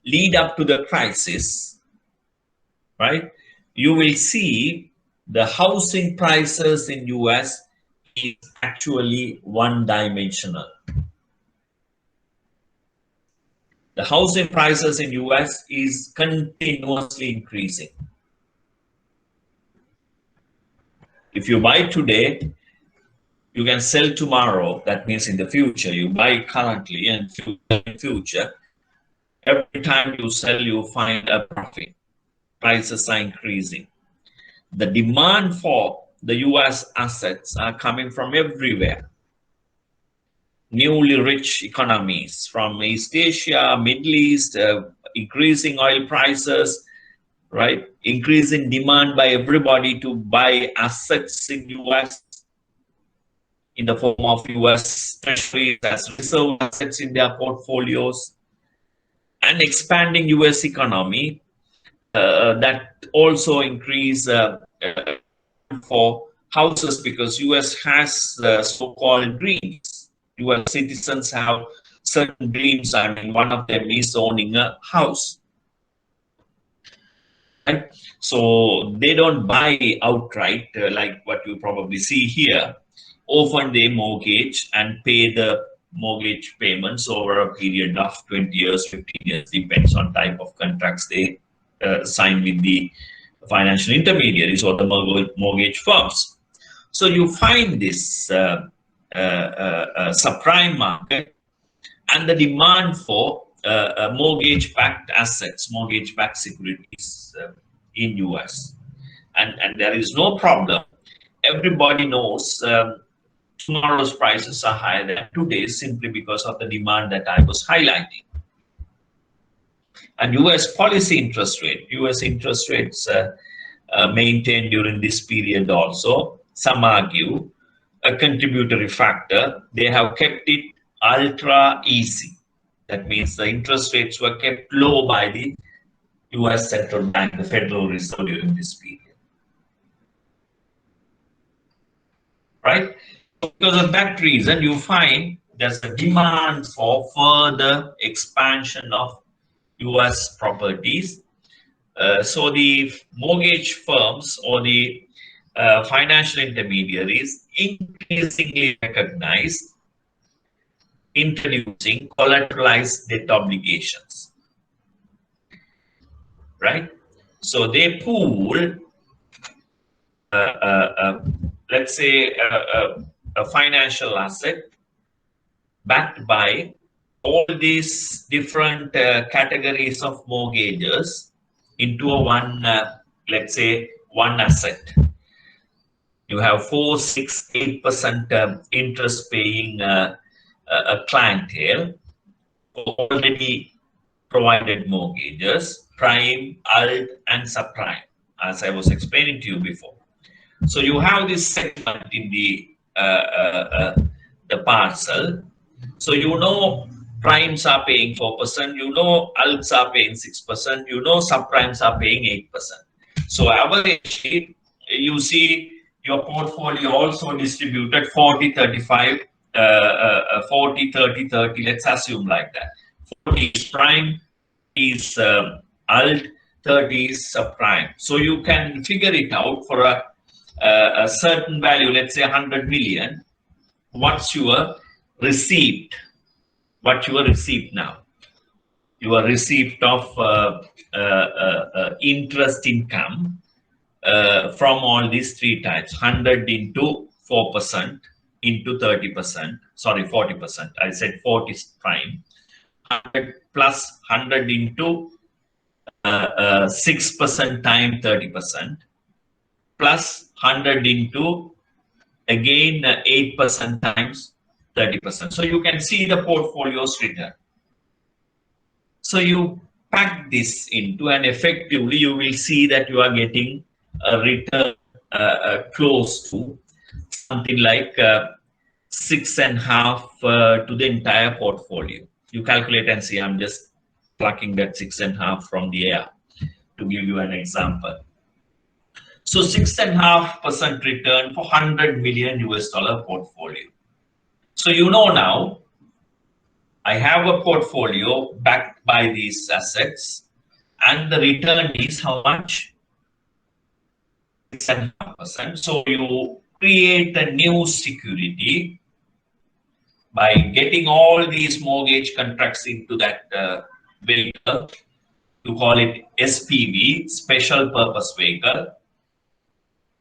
lead up to the crisis, right? You will see the housing prices in US is actually one-dimensional. The housing prices in US is continuously increasing. If you buy today, you can sell tomorrow. That means in the future, you buy currently and in future, every time you sell, you find a profit. Prices are increasing. The demand for the US assets are coming from everywhere. Newly rich economies from East Asia, Middle East, increasing oil prices, right? Increasing demand by everybody to buy assets in US in the form of US treasuries as reserve assets in their portfolios, and expanding US economy that also increase for houses, because US has so-called dreams. US citizens have certain dreams. I mean, one of them is owning a house. right? So they don't buy outright like what you probably see here. Often they mortgage and pay the mortgage payments over a period of 20 years, 15 years, depends on type of contracts they sign with the financial intermediaries or the mortgage firms. So you find this subprime market and the demand for mortgage-backed assets, mortgage-backed securities in US. And there is no problem. Everybody knows tomorrow's prices are higher than today's simply because of the demand that I was highlighting. And US policy interest rate, US interest rates maintained during this period also, some argue, a contributory factor. They have kept it ultra easy. That means the interest rates were kept low by the US Central Bank, the Federal Reserve during this period. Right? Because of that reason, you find there's a demand for further expansion of US properties. So the mortgage firms or the financial intermediaries increasingly recognize introducing collateralized debt obligations, right? So they pool, let's say, a financial asset backed by all these different categories of mortgages into a one, let's say, one asset. You have 4, 6, 8% interest paying a clientele for already provided mortgages, prime, alt, and subprime, as I was explaining to you before. So you have this segment in the parcel. So you know primes are paying 4%, you know alts are paying 6%, you know subprimes are paying 8%. So average, you see your portfolio also distributed 40, 35, 40, 30, 30, let's assume like that. 40 is prime, is alt, 30 is subprime. So you can figure it out for a certain value, let's say 100 million, what's your receipt, what you are received now. Your receipt of interest income from all these three types, 100 into 4% into 30%, sorry, 40%. I said 40 is prime. 100 plus 100 into 6% times 30%, plus 100 into, again, 8% times 30%. So you can see the portfolio's return. So you pack this into, and effectively you will see that you are getting a return close to something like 6.5 to the entire portfolio. You calculate and see. I'm just plucking that 6.5 from the air to give you an example. So 6.5% return for 100 million US dollar portfolio. So you know now, I have a portfolio backed by these assets, and the return is how much? 6.5%. So you create a new security by getting all these mortgage contracts into that vehicle. You call it SPV, special purpose vehicle.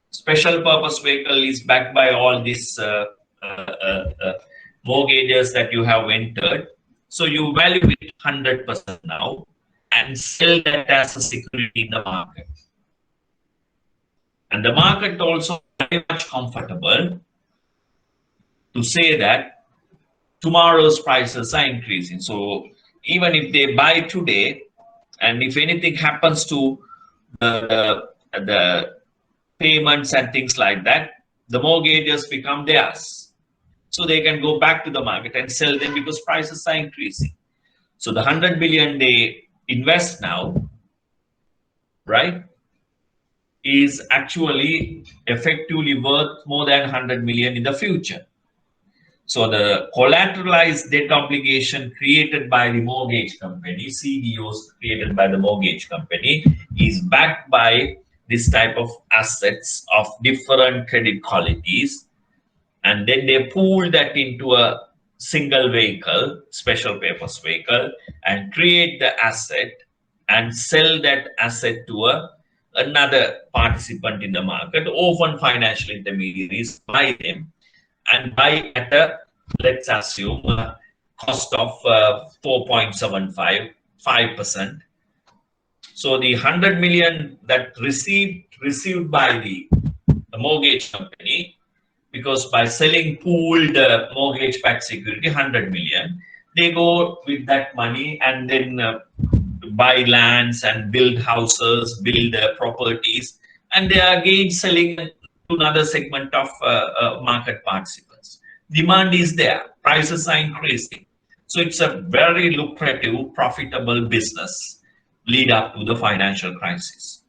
Special purpose vehicle is backed by all these mortgages that you have entered. So you value it 100% now and sell that as a security in the market. And the market also very much comfortable to say that tomorrow's prices are increasing. So even if they buy today, and if anything happens to the payments and things like that, the mortgages become theirs. So they can go back to the market and sell them because prices are increasing. So the 100 billion they invest now, right, is actually effectively worth more than 100 million in the future. So the collateralized debt obligation created by the mortgage company, CDOs created by the mortgage company, is backed by this type of assets of different credit qualities, and then they pool that into a single vehicle, special purpose vehicle, and create the asset and sell that asset to another participant in the market. Often financial intermediaries buy them and buy at a, let's assume, a cost of 4.75, 5%. So the 100 million that received by the mortgage company, because by selling pooled mortgage backed security 100 million, they go with that money and then buy lands and build houses, build properties, and they are again selling to another segment of market participants. Demand is there, prices are increasing, so it's a very lucrative, profitable business lead up to the financial crisis.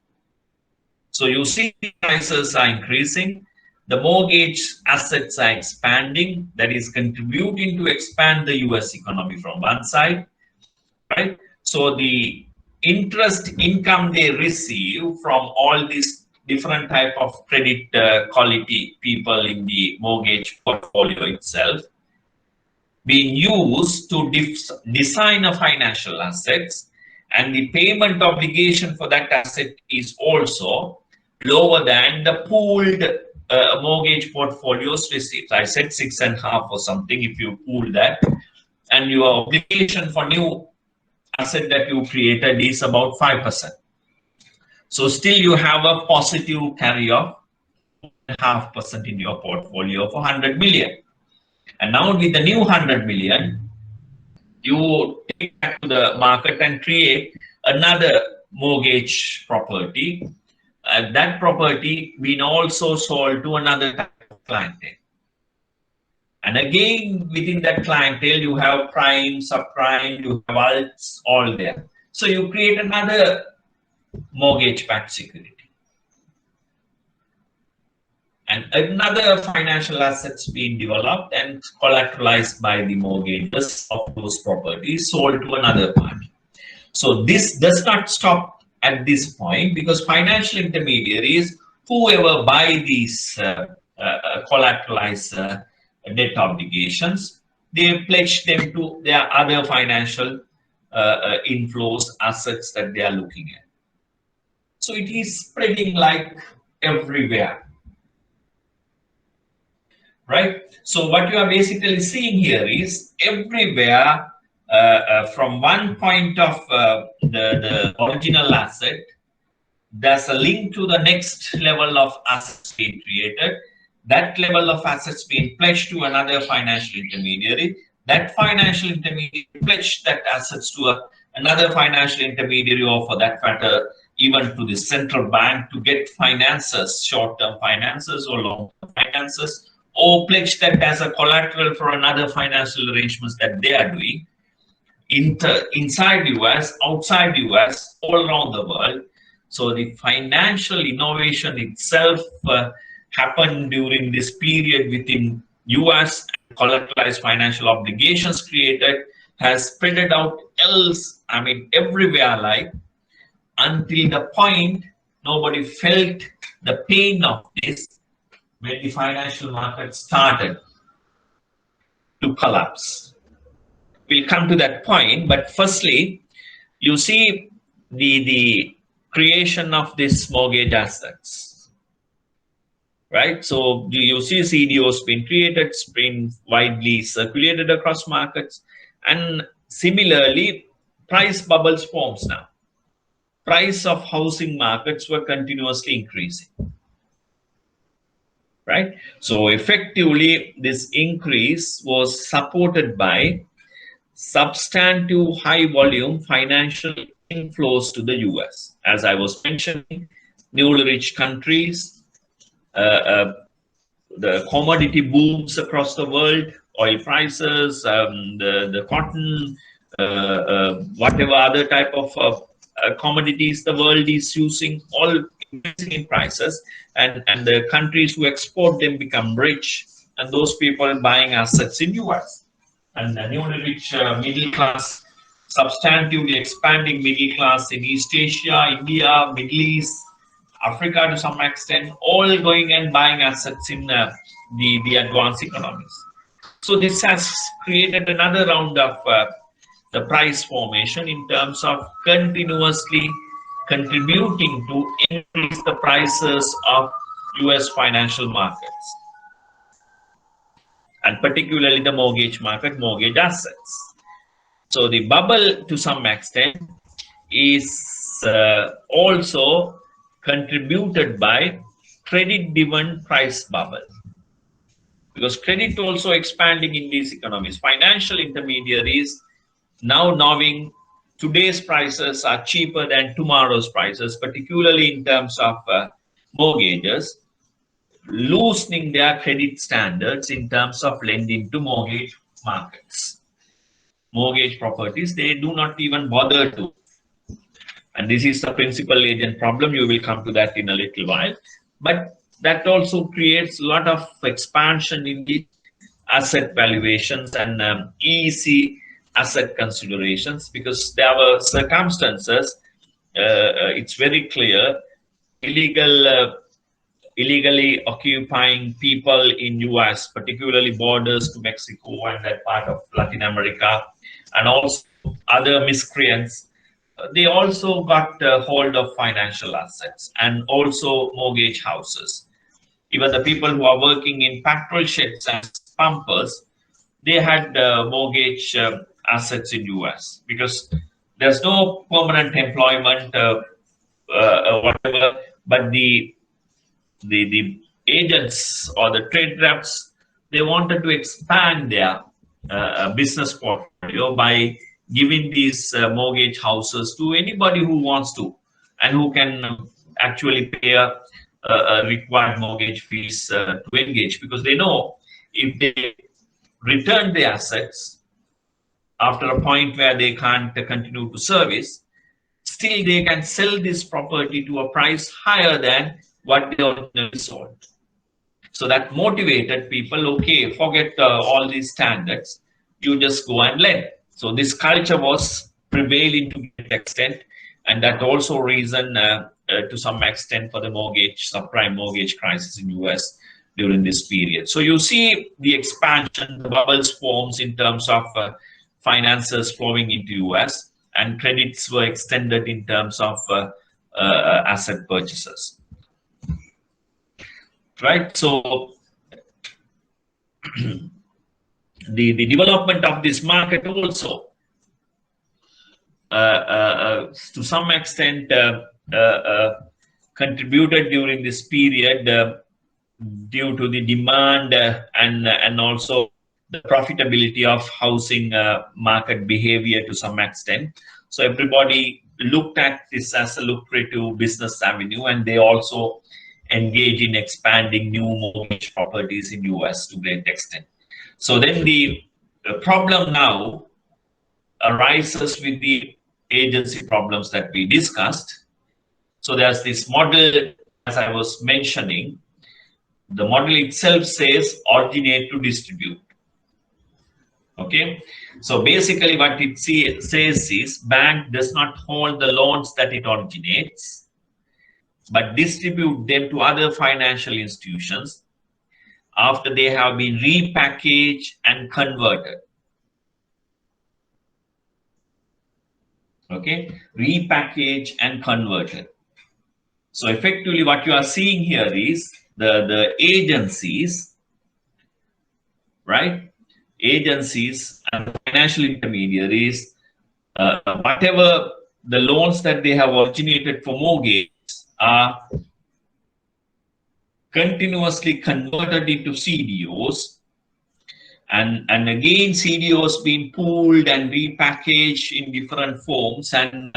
So you see prices are increasing, the mortgage assets are expanding, that is contributing to expand the US economy from one side, right? So the interest income they receive from all these different type of credit quality people in the mortgage portfolio itself being used to design a financial assets, and the payment obligation for that asset is also lower than the pooled mortgage portfolios receipts. I said 6.5 or something if you pool that, and your obligation for new asset that you created is about 5%. So still you have a positive carry of 0.5% in your portfolio for 100 million. And now with the new 100 million, you take back to the market and create another mortgage property. That property being also sold to another type of clientele. And again, within that clientele, you have prime, subprime, you have alts, all there. So you create another mortgage-backed security. And another financial assets being developed and collateralized by the mortgages of those properties sold to another party. So this does not stop at this point, because financial intermediaries, whoever buy these collateralized debt obligations, they pledge them to their other financial inflows, assets that they are looking at. So it is spreading like everywhere, right? So what you are basically seeing here is everywhere from one point of the original asset, there's a link to the next level of assets being created. That level of assets being pledged to another financial intermediary. That financial intermediary pledged that assets to another financial intermediary, or for that matter, even to the central bank to get finances, short-term finances or long-term finances, or pledge that as a collateral for another financial arrangements that they are doing inside US, outside US, all around the world. So the financial innovation itself happened during this period within US. Collateralized financial obligations created has spread it out else, I mean everywhere, like until the point nobody felt the pain of this when the financial market started to collapse. We'll come to that point, but firstly, you see the creation of these mortgage assets, right? So you see CDOs being created, being widely circulated across markets, and similarly, price bubbles forms now. Price of housing markets were continuously increasing, right? So effectively, this increase was supported by substantive high volume financial inflows to the US. As I was mentioning, newly rich countries, the commodity booms across the world, oil prices, the cotton, whatever other type of commodities the world is using, all increasing in prices, and the countries who export them become rich, and those people buying assets in US. And the newly rich middle class, substantively expanding middle class in East Asia, India, Middle East, Africa to some extent, all going and buying assets in the advanced economies. So this has created another round of the price formation in terms of continuously contributing to increase the prices of US financial markets, and particularly the mortgage market, mortgage assets. So the bubble to some extent is also contributed by credit-driven price bubble, because credit also expanding in these economies. Financial intermediaries now knowing today's prices are cheaper than tomorrow's prices, particularly in terms of mortgages, loosening their credit standards in terms of lending to mortgage markets. Mortgage properties, they do not even bother to. And this is the principal agent problem. You will come to that in a little while. But that also creates a lot of expansion in the asset valuations and EC asset considerations, because there were circumstances, it's very clear, illegally occupying people in US, particularly borders to Mexico and that part of Latin America, and also other miscreants. They also got hold of financial assets and also mortgage houses. Even the people who are working in petrol sheds and pumpers, they had mortgage assets in US, because there's no permanent employment, whatever, but the agents or the trade reps, they wanted to expand their business portfolio by giving these mortgage houses to anybody who wants to and who can actually pay a required mortgage fees to engage, because they know if they return the assets after a point where they can't continue to service, still they can sell this property to a price higher than what they originally sold. So that motivated people, okay, forget all these standards, you just go and lend. So this culture was prevailing to an extent, and that also reason to some extent for the subprime mortgage crisis in US during this period. So you see the expansion, the bubbles forms in terms of finances flowing into US, and credits were extended in terms of asset purchases. Right, so the development of this market also to some extent contributed during this period due to the demand and also the profitability of housing market behavior to some extent. So everybody looked at this as a lucrative business avenue, and they also engage in expanding new mortgage properties in US to great extent. So then the problem now arises with the agency problems that we discussed. So there's this model, as I was mentioning, the model itself says originate to distribute. Okay, so basically what it says is bank does not hold the loans that it originates, but distribute them to other financial institutions after they have been repackaged and converted. Okay, repackaged and converted. So effectively what you are seeing here is the agencies, right? Agencies and financial intermediaries, whatever the loans that they have originated for mortgage are continuously converted into CDOs, and again CDOs being pooled and repackaged in different forms and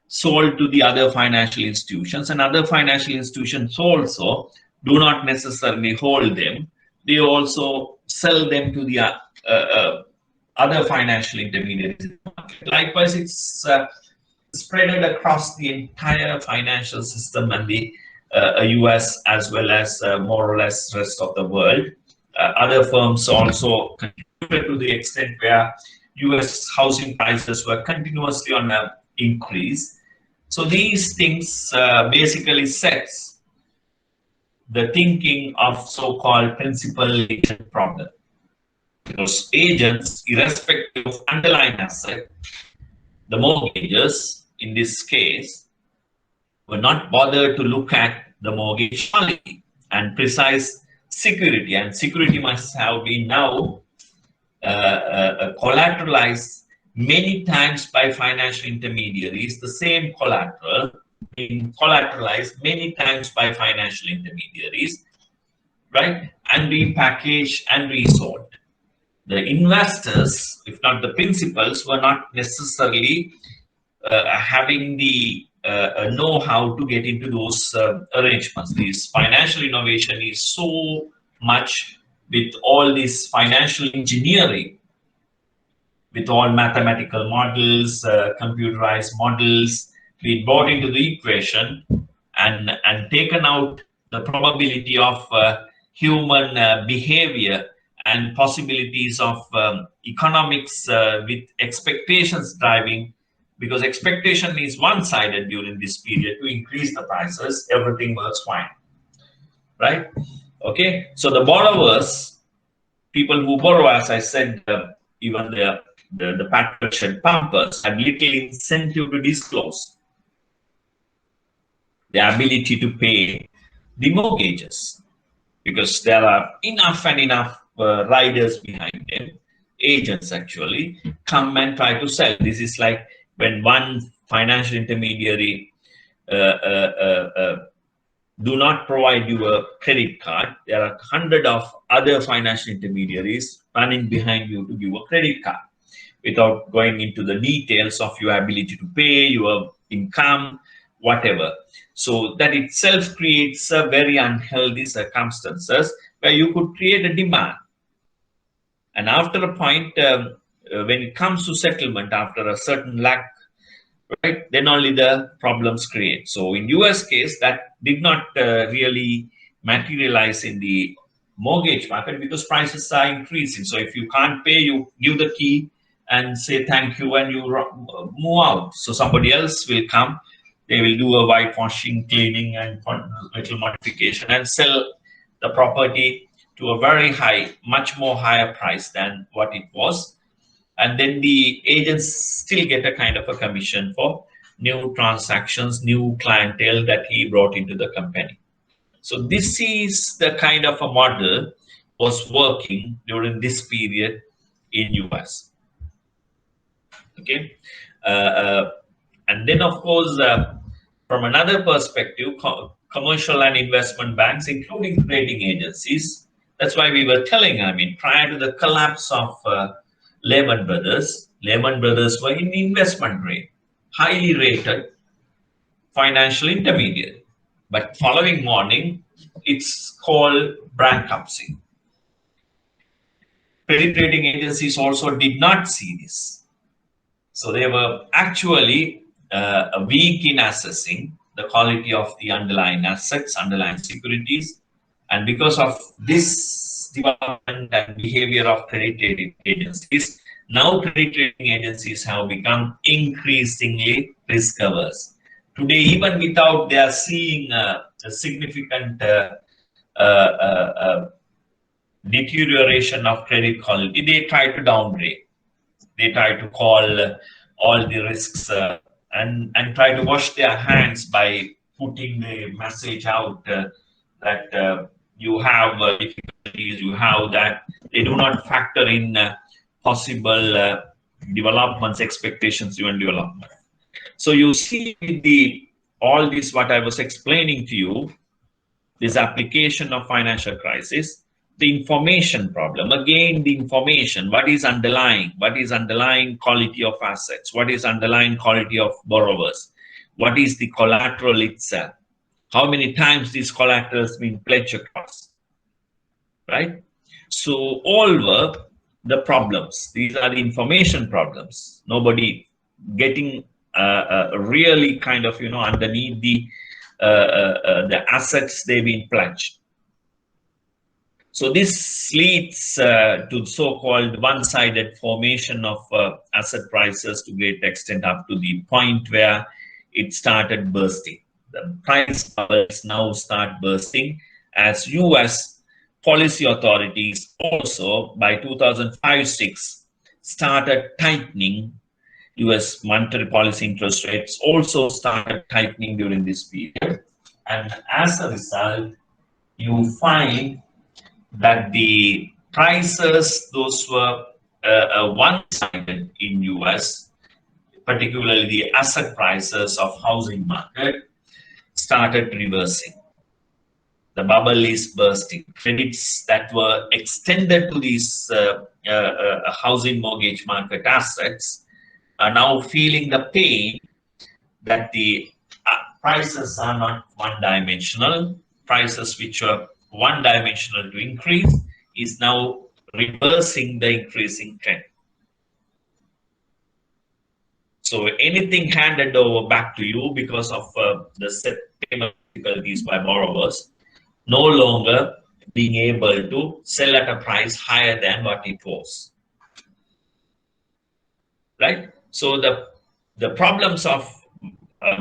sold to the other financial institutions, and other financial institutions also do not necessarily hold them. They also sell them to the other financial intermediaries. Likewise, it's spread across the entire financial system and the US as well as more or less rest of the world. Other firms also contributed to the extent where US housing prices were continuously on an increase. So these things basically sets the thinking of so-called principal agent problem. Because agents, irrespective of underlying asset, the mortgages in this case were not bothered to look at the mortgage quality and precise security, and security must have been now collateralized many times by financial intermediaries, the same collateral being collateralized many times by financial intermediaries, right? And repackaged and resold. The investors, if not the principals, were not necessarily having the know-how to get into those arrangements. This financial innovation is so much with all this financial engineering, with all mathematical models, computerized models being brought into the equation and taken out the probability of human behavior and possibilities of economics with expectations driving, because expectation is one-sided during this period to increase the prices, everything works fine, right? Okay, so the borrowers, people who borrow, as I said, even the packers and pumpers had little incentive to disclose the ability to pay the mortgages, because there are enough and enough riders behind them. Agents actually come and try to sell. This is like when one financial intermediary do not provide you a credit card, there are 100 of other financial intermediaries running behind you to give a credit card without going into the details of your ability to pay, your income, whatever. So that itself creates a very unhealthy circumstances where you could create a demand. And after a point, when it comes to settlement, after a certain lakh, right, then only the problems create. So in US case, that did not really materialize in the mortgage market because prices are increasing. So if you can't pay, you give the key and say thank you and you move out. So somebody else will come, they will do a whitewashing, cleaning and little modification and sell the property to a very high, much more higher price than what it was. And then the agents still get a kind of a commission for new transactions, new clientele that he brought into the company. So this is the kind of a model was working during this period in US. Okay, and then of course, from another perspective, commercial and investment banks, including rating agencies. That's why we were telling. I mean, prior to the collapse of Lehman Brothers were in investment grade, highly rated financial intermediary. But following morning, it's called bankruptcy. Credit rating agencies also did not see this. So they were actually weak in assessing the quality of the underlying assets, underlying securities. And because of this development and behavior of credit rating agencies, now credit rating agencies have become increasingly risk averse. Today, even without they are seeing a significant deterioration of credit quality, they try to downgrade. They try to call all the risks and try to wash their hands by putting the message out that you have difficulties, you have that. They do not factor in possible developments, expectations, even development. So you see with the all this what I was explaining to you, this application of financial crisis, the information problem, again the information, what is underlying quality of assets, what is underlying quality of borrowers, what is the collateral itself, how many times these collaterals been pledged across, right? So all were the problems. These are the information problems. Nobody getting really kind of, underneath the assets they've been pledged. So this leads to so-called one-sided formation of asset prices to great extent up to the point where it started bursting. The price bubbles now start bursting as US policy authorities also by 2005-6 started tightening. US monetary policy interest rates also started tightening during this period. And as a result, you find that the prices, those were one-sided in US, particularly the asset prices of housing market, started reversing. The bubble is bursting. Credits that were extended to these housing mortgage market assets are now feeling the pain that the prices are not one-dimensional. Prices which were one-dimensional to increase is now reversing the increasing trend. So anything handed over back to you because of the payment difficulties by borrowers, no longer being able to sell at a price higher than what it was. Right? So the problems of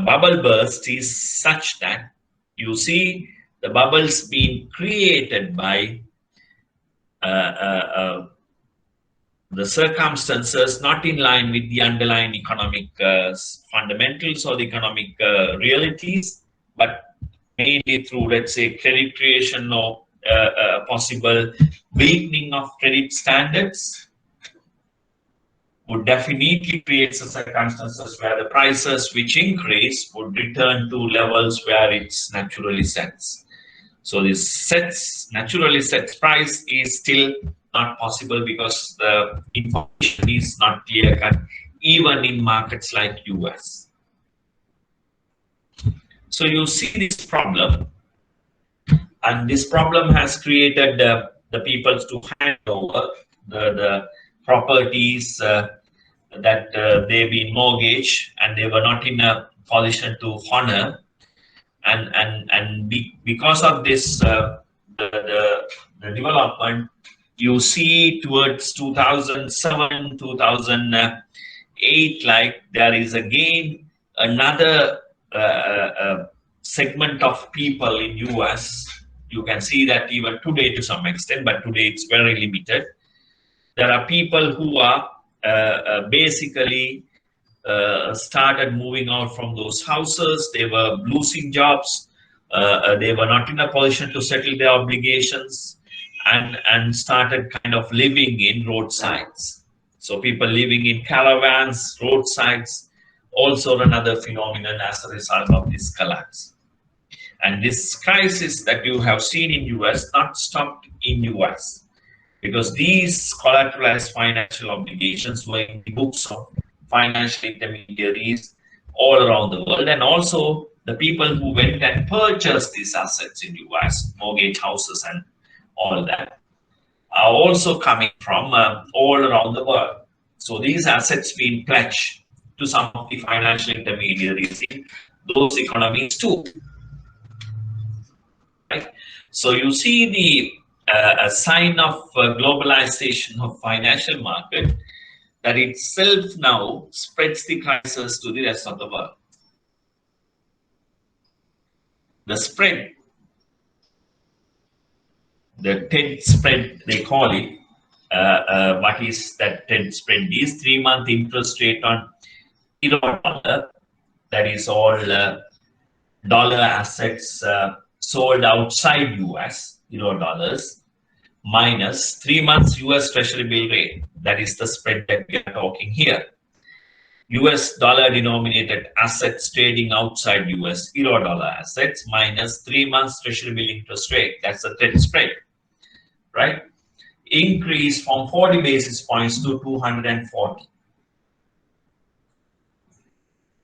bubble burst is such that you see the bubbles being created by the circumstances not in line with the underlying economic fundamentals or the economic realities, but mainly through, let's say, credit creation or possible weakening of credit standards would definitely create circumstances where the prices which increase would return to levels where it's naturally sets. So this naturally sets price is still not possible because the information is not clear cut, even in markets like US. So you see this problem, and this problem has created the people to hand over the properties that they've been mortgaged and they were not in a position to honor, and because of this the development, you see towards 2007 2008, like there is again another segment of people in US. You can see that even today to some extent, but today it's very limited. There are people who are basically started moving out from those houses. They were losing jobs. They were not in a position to settle their obligations, and started kind of living in roadsides. So people living in caravans, roadsides, also another phenomenon as a result of this collapse. And this crisis that you have seen in US not stopped in US, because these collateralized financial obligations were in the books of financial intermediaries all around the world, and also the people who went and purchased these assets in US, mortgage houses and all that, are also coming from all around the world. So these assets being pledged to some of the financial intermediaries in those economies too. Right? So you see the a sign of globalization of financial market that itself now spreads the crisis to the rest of the world. The spread, the TED spread, they call it. What is that TED spread? Is 3-month interest rate on euro dollar, that is all dollar assets sold outside US, euro dollars, minus 3 months US Treasury bill rate. That is the spread that we are talking here. US dollar denominated assets trading outside US euro dollar assets minus 3 months Treasury bill interest rate. That's the TED spread, right? Increase from 40 basis points to 240.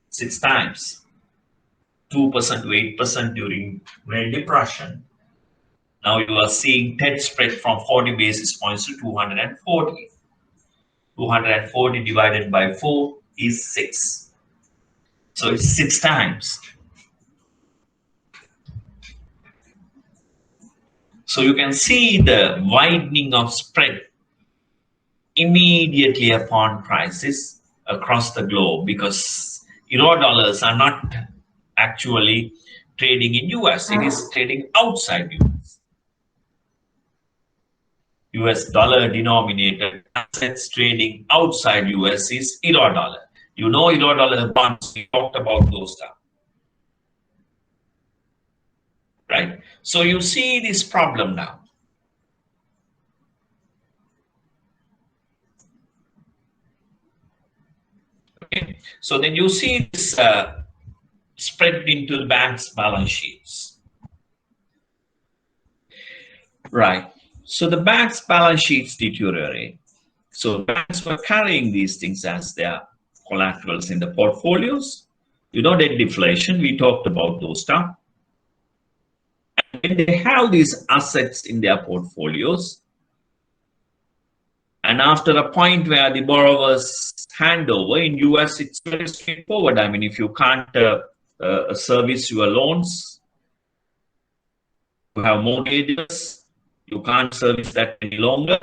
6 times. 2% to 8% during Great Depression. Now you are seeing TED spread from 40 basis points to 240. 240 divided by 4 is 6. So it's 6 times. So you can see the widening of spread immediately upon crisis across the globe, because euro dollars are not actually trading in US, it is trading outside US. US dollar denominated assets trading outside US is euro dollar. You know, euro dollar bonds, we talked about those stuff, right? So you see this problem now. Okay, so then you see this spread into the bank's balance sheets. Right. So the bank's balance sheets deteriorate. So banks were carrying these things as their collaterals in the portfolios. You know, debt deflation, we talked about those stuff. And they have these assets in their portfolios. And after a point where the borrowers hand over, in US, it's very straightforward. I mean, if you can't service your loans, you have mortgages, you can't service that any longer.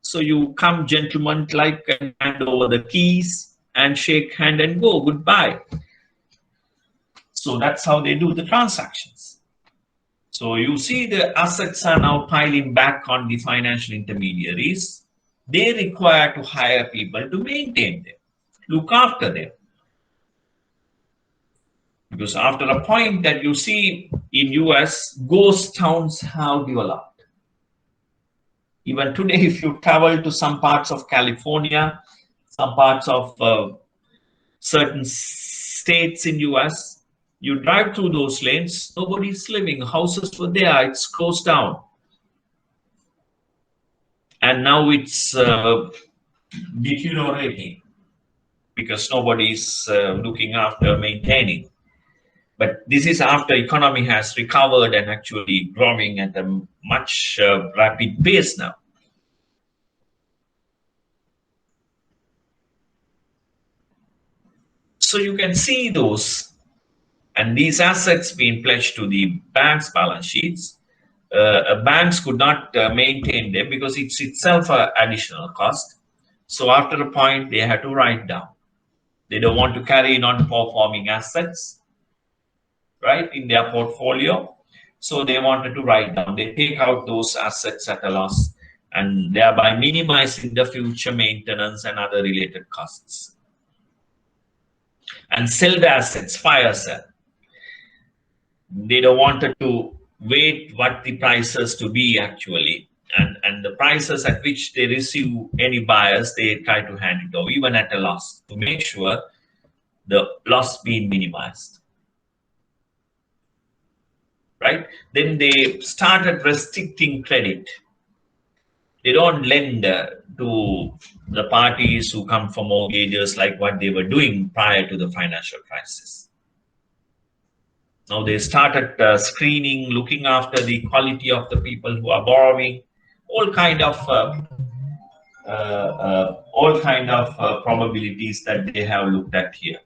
So you come gentleman-like and hand over the keys and shake hand and go, goodbye. So that's how they do the transactions. So you see the assets are now piling back on the financial intermediaries. They require to hire people to maintain them, look after them. Because after a point that you see in US, ghost towns have developed. Even today, if you travel to some parts of California, some parts of certain states in US, you drive through those lanes, nobody's living, houses were there, it's closed down. And now it's deteriorating because nobody's looking after maintaining. But this is after economy has recovered and actually growing at a much rapid pace now. So you can see those, and these assets being pledged to the bank's balance sheets. Banks could not maintain them because it's itself an additional cost. So after a point, they had to write down. They don't want to carry non-performing assets, right, in their portfolio. So they wanted to write down. They take out those assets at a loss and thereby minimizing the future maintenance and other related costs. And sell the assets, fire sell. They don't want to wait what the prices to be actually. And the prices at which they receive any buyers, they try to hand it over, even at a loss, to make sure the loss being minimized. Right? Then they started restricting credit. They don't lend to the parties who come for mortgages like what they were doing prior to the financial crisis. Now they started screening, looking after the quality of the people who are borrowing, all kind of probabilities that they have looked at here.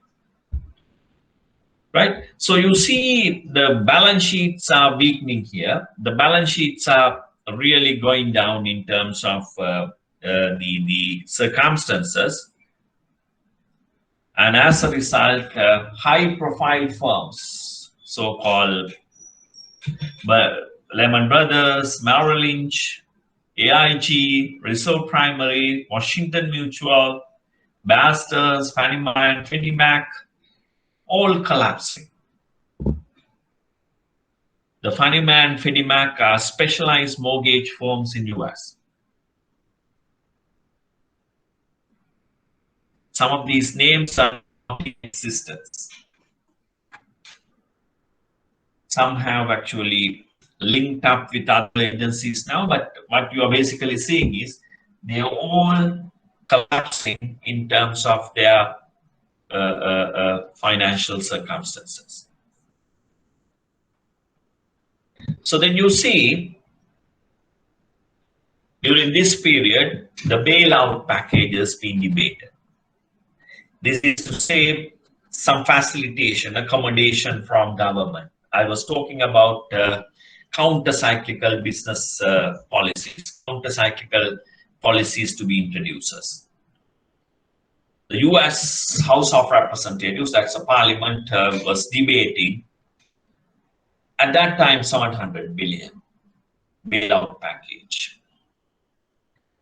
Right? So you see the balance sheets are weakening here. The balance sheets are really going down in terms of the circumstances. And as a result, high-profile firms, so-called Lehman Brothers, Merrill Lynch, AIG, Reserve Primary, Washington Mutual, Basters, Fannie Mae, and Freddie Mac, all collapsing. The Fannie Mae and Freddie Mac are specialized mortgage firms in US. Some of these names are not in existence. Some have actually linked up with other agencies now, but what you are basically seeing is they are all collapsing in terms of their financial circumstances. So then you see, during this period, the bailout packages being debated. This is to say some facilitation, accommodation from government. I was talking about counter-cyclical business policies, counter-cyclical policies to be introduced. The US House of Representatives, that's a parliament, was debating at that time 700 billion bailout package.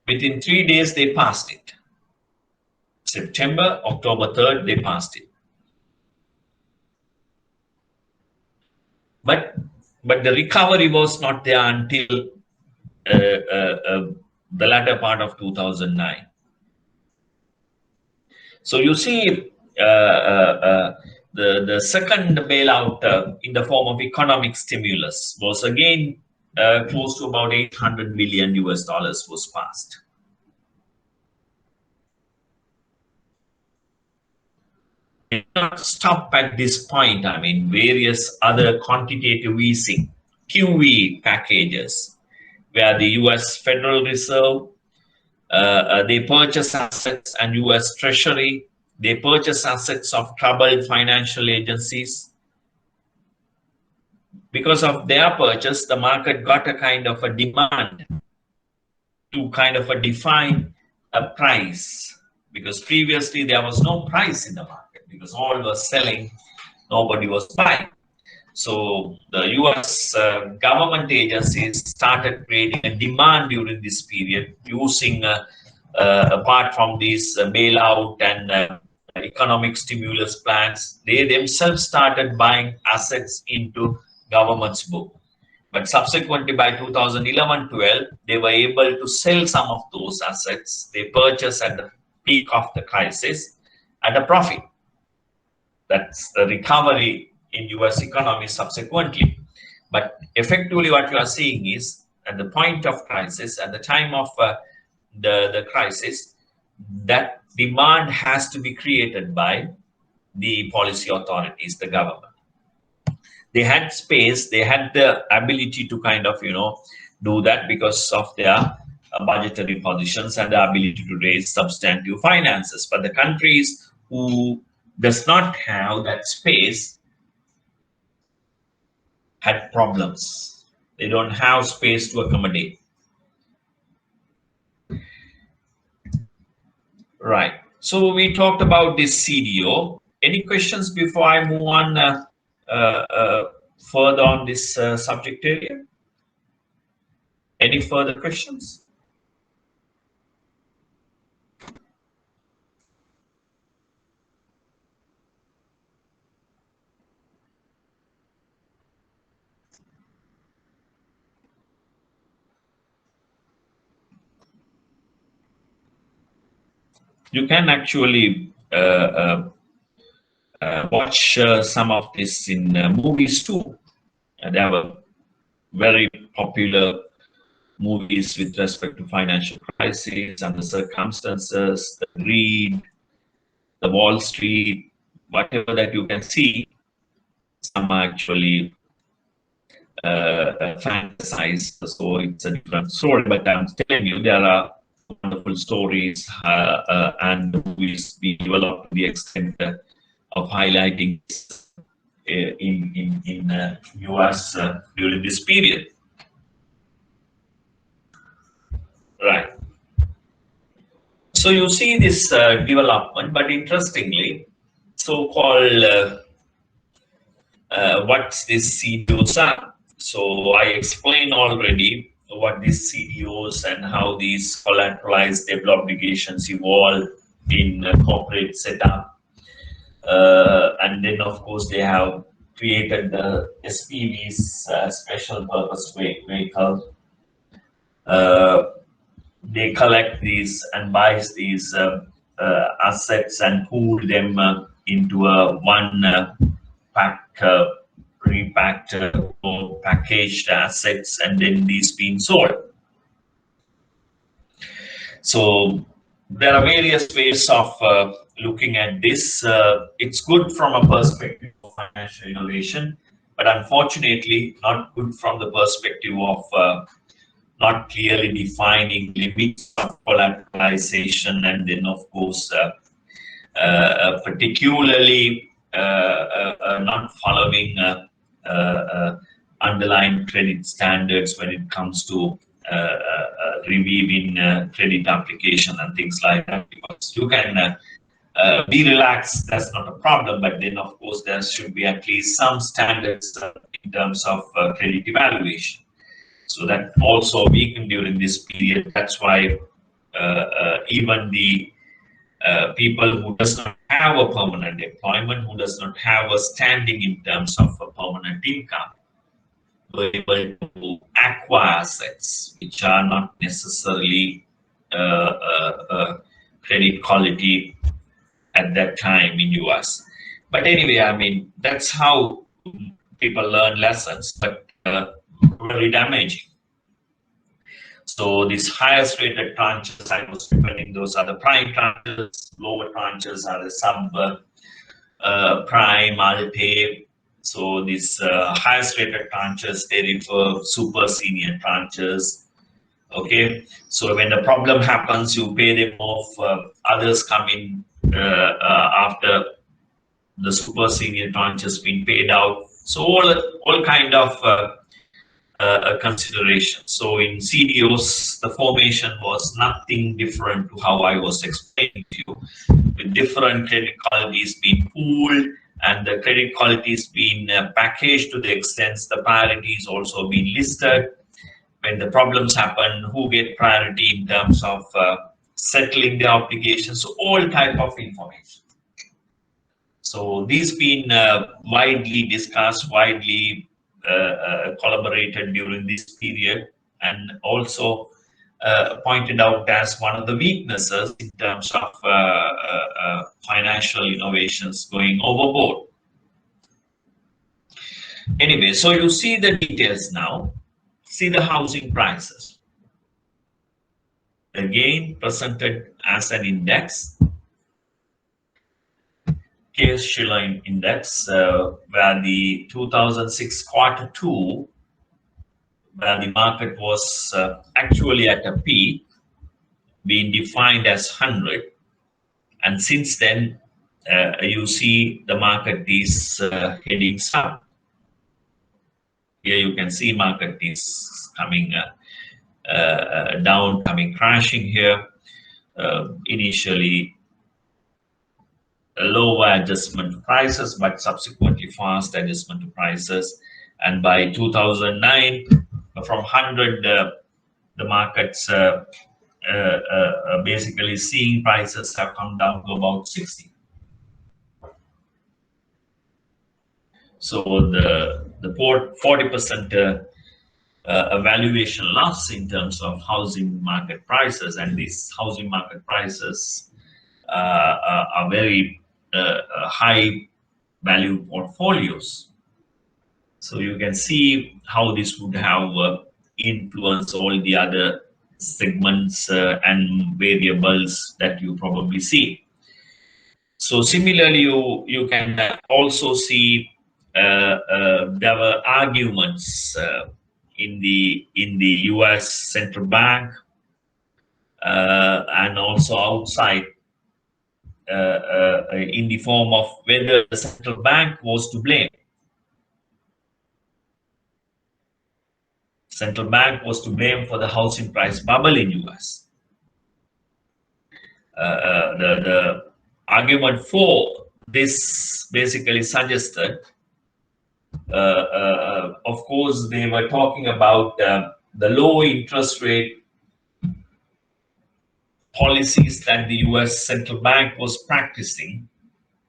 Within 3 days, they passed it. September, October 3rd, they passed it. But the recovery was not there until the latter part of 2009. So you see, the second bailout in the form of economic stimulus was again close to about 800 billion US dollars was passed. It did not stop at this point. I mean, various other quantitative easing, QE packages, where the US Federal Reserve, they purchase assets, and US Treasury, they purchase assets of troubled financial agencies. Because of their purchase, the market got a kind of a demand to kind of a define a price, because previously there was no price in the market because all was selling, nobody was buying. So the US government agencies started creating a demand during this period using, apart from these bailout and economic stimulus plans, they themselves started buying assets into government's book. But subsequently, by 2011-12, they were able to sell some of those assets they purchased at the peak of the crisis at a profit. That's the recovery in US economy subsequently. But effectively what you are seeing is at the point of crisis, at the time of the crisis, that demand has to be created by the policy authorities, the government. They had space, they had the ability to kind of, do that because of their budgetary positions and the ability to raise substantive finances. But the countries who does not have that space had problems. They don't have space to accommodate. Right. So we talked about this CDO. Any questions before I move on further on this subject area? Any further questions? You can actually watch some of this in movies too. They have a very popular movies with respect to financial crisis and the circumstances, the greed, the Wall Street, whatever that you can see. Some are actually fantasized, so it's a different story. But I'm telling you, there are wonderful stories and movies being developed to the extent of highlighting in US during this period. Right. So you see this development, but interestingly, so-called what's this CDOs are. So I explained already what these CDOs and how these collateralized debt obligations evolve in corporate setup. And then, of course, they have created the SPVs, special purpose vehicle. They collect these and buys these assets and pool them into a one repacked or packaged assets, and then these being sold. So there are various ways of looking at this. It's good from a perspective of financial innovation, but unfortunately not good from the perspective of not clearly defining limits of collateralization, and then of course particularly not following underlying credit standards when it comes to reviewing credit application and things like that. Because you can be relaxed, that's not a problem, but then of course there should be at least some standards in terms of credit evaluation. So that also weakened during this period. That's why even the people who does not have a permanent employment, who does not have a standing in terms of a permanent income, were able to acquire assets which are not necessarily credit quality at that time in US. But anyway, I mean, that's how people learn lessons, but very damaging. So these highest rated tranches, I was recommending those are the prime tranches, lower tranches are the sub prime, Alte. So these highest rated tranches, they refer super senior tranches. Okay, so when the problem happens, you pay them off. Others come in after the super senior tranches been paid out. So all kind of consideration. So in CDOs, the formation was nothing different to how I was explaining to you, with different credit qualities being pooled and the credit qualities being packaged to the extent the priorities also being listed. When the problems happen, who get priority in terms of settling the obligations, so all type of information. So these been widely discussed, widely collaborated during this period, and also pointed out as one of the weaknesses in terms of financial innovations going overboard. Anyway, so you see the details now. See the housing prices. Again, presented as an index. Case-Shiller index, where the 2006 quarter two, where the market was actually at a peak, being defined as 100. And since then, you see the market is heading south. Here you can see market is coming down, coming crashing here. Initially, a lower adjustment to prices, but subsequently fast adjustment to prices. And by 2009, from 100, the markets basically seeing prices have come down to about 60. So the 40% valuation loss in terms of housing market prices, and these housing market prices are very high value portfolios. So you can see how this would have influenced all the other segments and variables that you probably see. So similarly, you can also see there were arguments in the US central bank and also outside in the form of whether the central bank was to blame. Central bank was to blame for the housing price bubble in US. The argument for this basically suggested, of course, they were talking about the low interest rate policies that the US central bank was practicing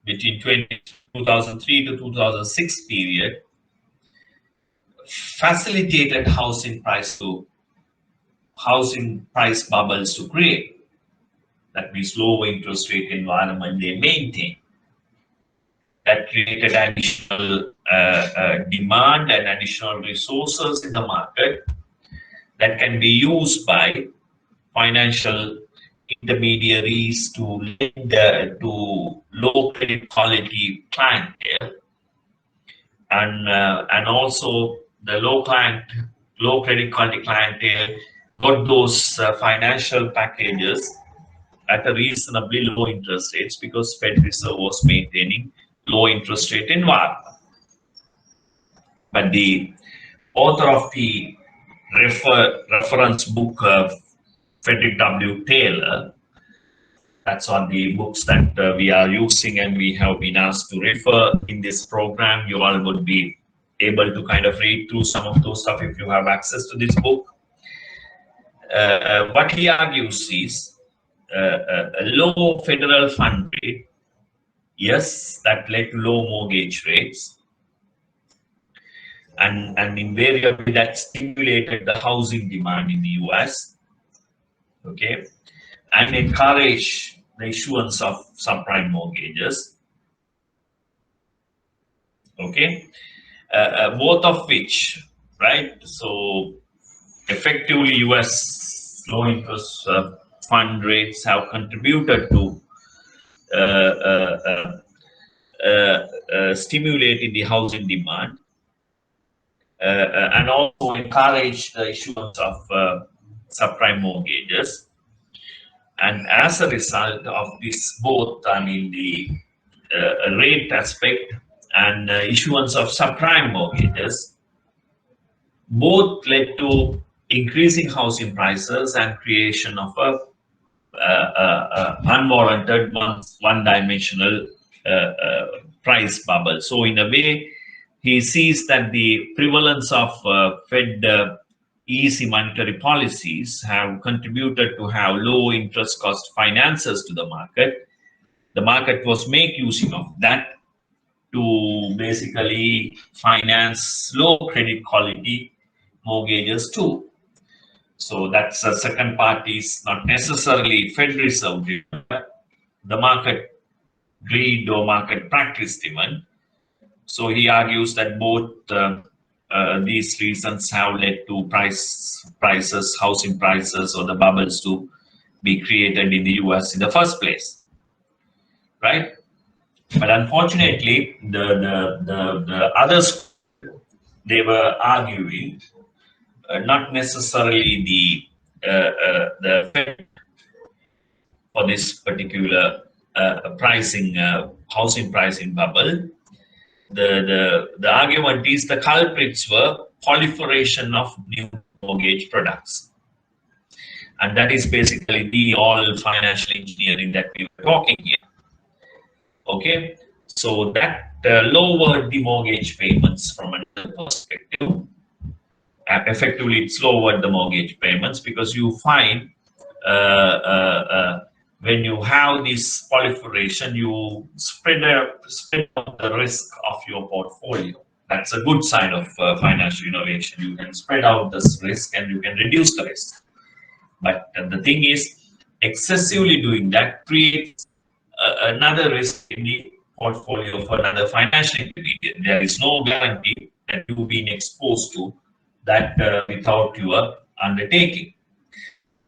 between 2003 to 2006 period facilitated housing price bubbles to create. That means low interest rate environment they maintain. That created additional demand and additional resources in the market that can be used by financial intermediaries to lend to low credit quality clientele, and also the low credit quality clientele got those financial packages at a reasonably low interest rates because Fed Reserve was maintaining low interest rate environment. But the author of the reference book, Frederick W. Taylor. That's on the books that we are using and we have been asked to refer in this program. You all would be able to kind of read through some of those stuff if you have access to this book. What he argues is a low federal fund rate, yes, that led to low mortgage rates, and invariably that stimulated the housing demand in the US, okay, and encouraged the issuance of subprime mortgages, okay, both of which, right? So effectively, US low interest fund rates have contributed to stimulating the housing demand and also encourage the issuance of subprime mortgages. And as a result of this, both, I mean, the rate aspect and issuance of subprime mortgages, both led to increasing housing prices and creation of a unwarranted one-dimensional price bubble. So in a way, he sees that the prevalence of Fed easy monetary policies have contributed to have low interest cost finances to the market. The market was make using of that to basically finance low credit quality mortgages too. So that's the second part is not necessarily Fed Reserve driven, but the market greed or market practice driven. So he argues that both these reasons have led to prices, housing prices, or the bubbles to be created in the US in the first place, right? But unfortunately, the others, they were arguing not necessarily the Fed for this particular pricing housing pricing bubble. The argument is the culprits were proliferation of new mortgage products, and that is basically the all financial engineering that we were talking here. Okay, so that lowered the mortgage payments from another perspective. Effectively, it's lowered the mortgage payments because you find when you have this proliferation, you spread out the risk of your portfolio. That's a good sign of financial innovation. You can spread out this risk and you can reduce the risk. But the thing is, excessively doing that creates another risk in the portfolio for another financial intermediary. There is no guarantee that you've been exposed to that without your undertaking.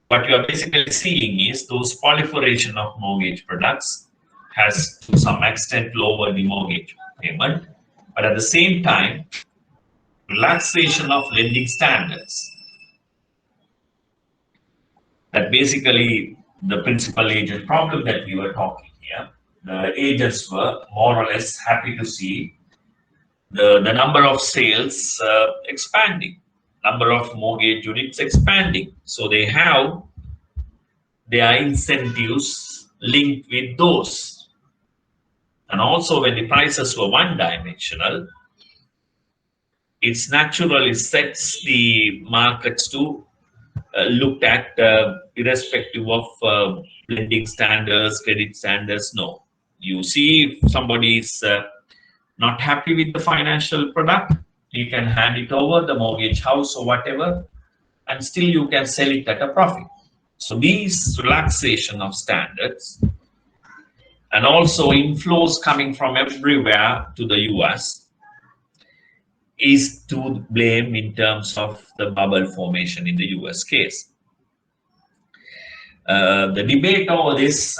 What you are basically seeing is those proliferation of mortgage products has to some extent lowered the mortgage payment, but at the same time, relaxation of lending standards. That basically the principal agent problem that we were talking here. The agents were more or less happy to see the number of sales expanding, number of mortgage units expanding. So they have their incentives linked with those. And also when the prices were one-dimensional, it's naturally sets the markets to look at irrespective of lending standards, credit standards. No, you see if somebody is not happy with the financial product, you can hand it over the mortgage house or whatever, and still you can sell it at a profit. So these relaxation of standards and also inflows coming from everywhere to the US is to blame in terms of the bubble formation in the US case. The debate over this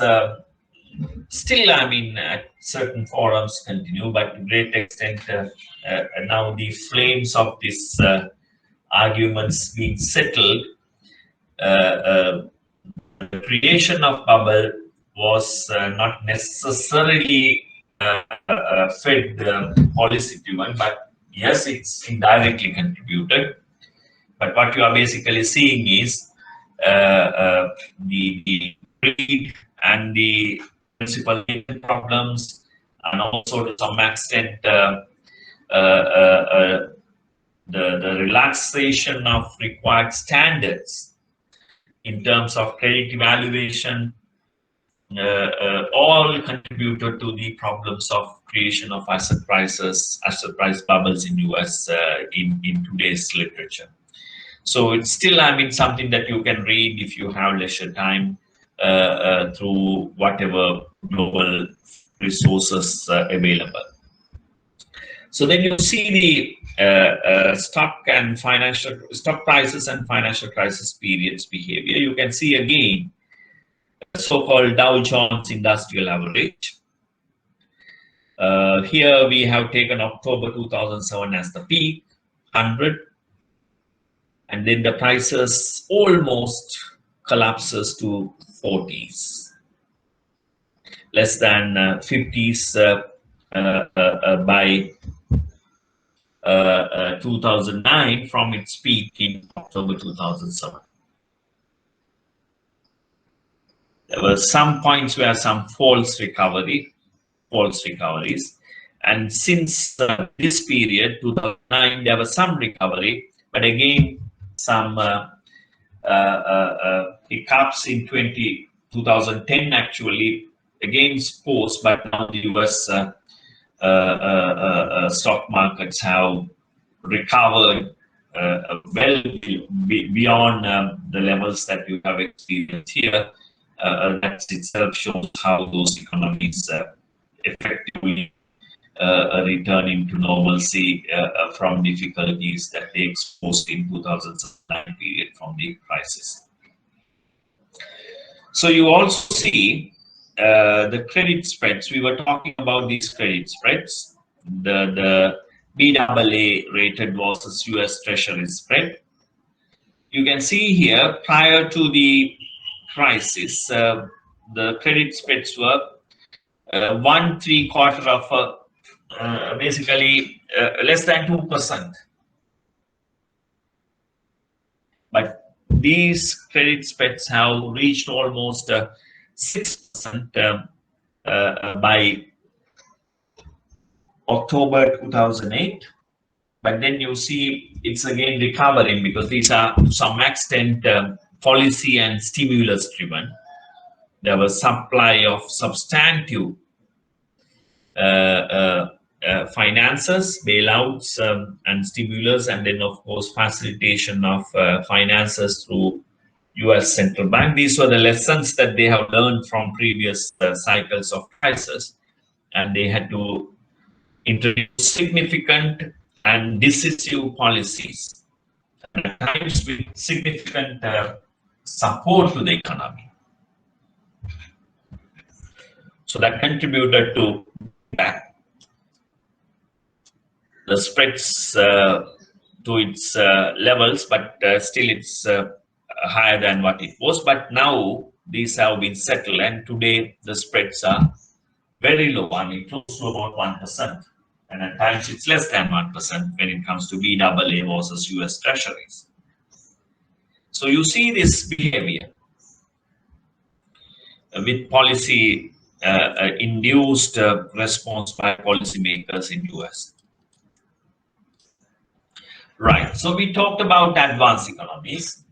still, I mean, at certain forums continue, but to great extent now the flames of this arguments being settled. The creation of bubble was not necessarily Fed policy driven, but Yes, it's indirectly contributed, but what you are basically seeing is the greed and the principal problems, and also to some extent uh, uh, uh, the relaxation of required standards in terms of credit evaluation, all contributed to the problems of creation of asset price bubbles in US in today's literature. So it's still, I mean, something that you can read if you have leisure time through whatever global resources available. So then you see the stock prices and financial crisis periods behavior. You can see again so-called Dow Jones Industrial Average. Here we have taken October 2007 as the peak, 100, and then the prices almost collapses to 40s, less than 50s by 2009 from its peak in October 2007. There were some points where some false recoveries, and since this period 2009 there was some recovery, but again some hiccups in 2010 actually again post, but now the US stock markets have recovered well beyond the levels that you have experienced here. That itself shows how those economies effectively returning to normalcy from difficulties that they exposed in 2009 period from the crisis. So you also see the credit spreads. We were talking about these credit spreads. The BAA rated versus US Treasury spread. You can see here prior to the crisis, the credit spreads were 1/3 of basically less than 2%. But these credit spreads have reached almost 6% by October 2008. But then you see it's again recovering because these are to some extent policy and stimulus driven. There was supply of substantive finances, bailouts, and stimulus, and then of course facilitation of finances through US central bank. These were the lessons that they have learned from previous cycles of crisis, and they had to introduce significant and decisive policies, at times with significant support to the economy. So that contributed to that. The spreads to its levels, but still it's higher than what it was. But now these have been settled, and today the spreads are very low. I mean, close to about 1%, and at times it's less than 1% when it comes to BAA versus US Treasuries. So you see this behavior with policy induced response by policymakers in US. Right. So we talked about advanced economies.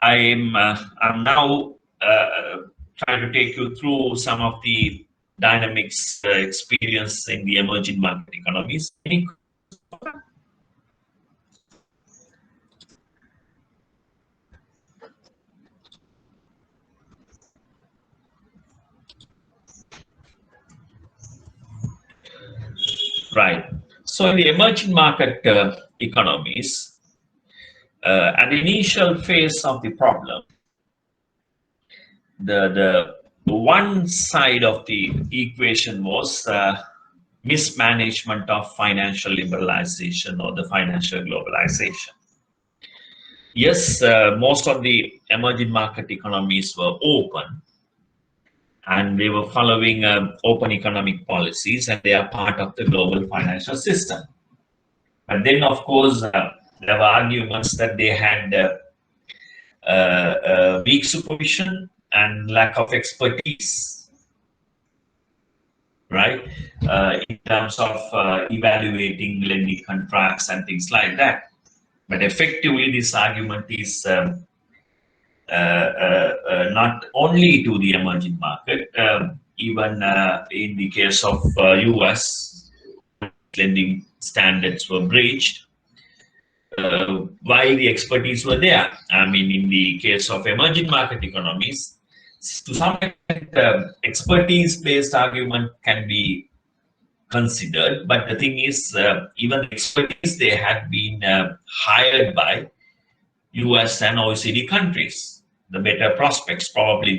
I'm now trying to take you through some of the dynamics experienced in the emerging market economies. Right. So in the emerging market economies, at the initial phase of the problem, the one side of the equation was mismanagement of financial liberalization or the financial globalization. Yes, most of the emerging market economies were open, and they were following open economic policies, and they are part of the global financial system. But then, of course, there were arguments that they had weak supervision and lack of expertise, right? In terms of evaluating lending contracts and things like that. But effectively, this argument is not only to the emerging market, even in the case of US, lending standards were breached. While the expertise were there. I mean, in the case of emerging market economies, to some extent, expertise-based argument can be considered. But the thing is, even the expertise, they had been hired by US and OECD countries. The better prospects, probably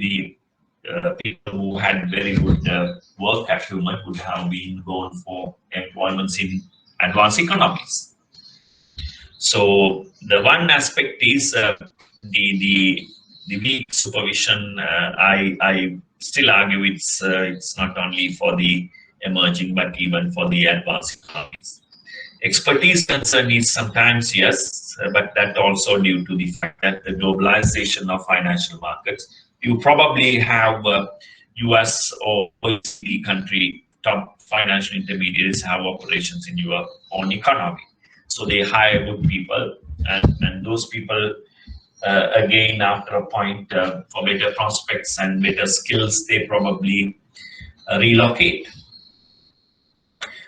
the people who had very good work acumen would have been going for employments in advanced economies. So the one aspect is the weak supervision. I still argue it's not only for the emerging but even for the advanced economies. Expertise concern is sometimes yes, but that also due to the fact that the globalization of financial markets. You probably have US or OECD country top financial intermediaries have operations in your own economy. So they hire good people, and those people, again, after a point, for better prospects and better skills, they probably relocate.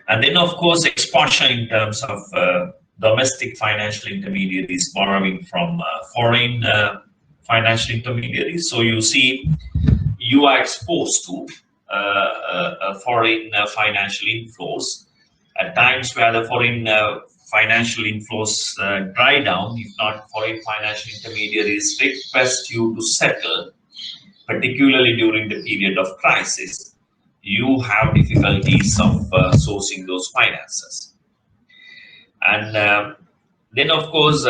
And then, of course, exposure in terms of domestic financial intermediaries borrowing from foreign financial intermediaries. So you see, you are exposed to foreign financial inflows at times where the foreign financial inflows dry down. If not, foreign financial intermediaries request you to settle, particularly during the period of crisis. You have difficulties of sourcing those finances. And then, of course,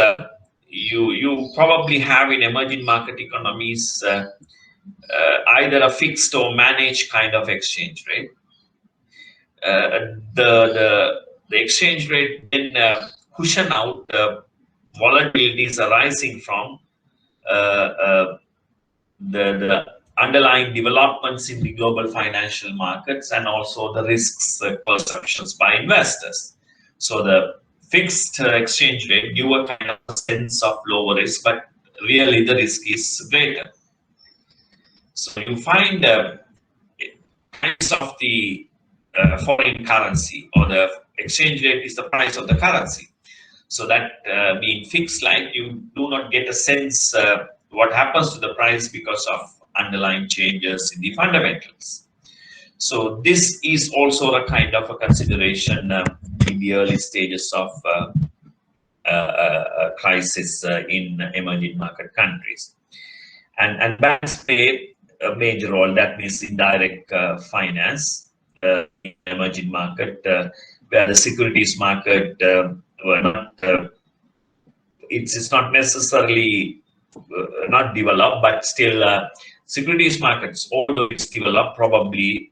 you probably have in emerging market economies either a fixed or managed kind of exchange rate. The exchange rate then cushion out volatilities arising from the underlying developments in the global financial markets and also the risks perceptions by investors. So the fixed exchange rate give a kind of a sense of lower risk, but really the risk is greater. So you find price of the foreign currency, or the exchange rate is the price of the currency. So that being fixed, like, you do not get a sense what happens to the price because of underlying changes in the fundamentals. So this is also a kind of a consideration in the early stages of a crisis in emerging market countries. And banks play a major role. That means indirect finance in emerging market, where the securities market were not. It's not necessarily not developed, but still securities markets, although it's developed, probably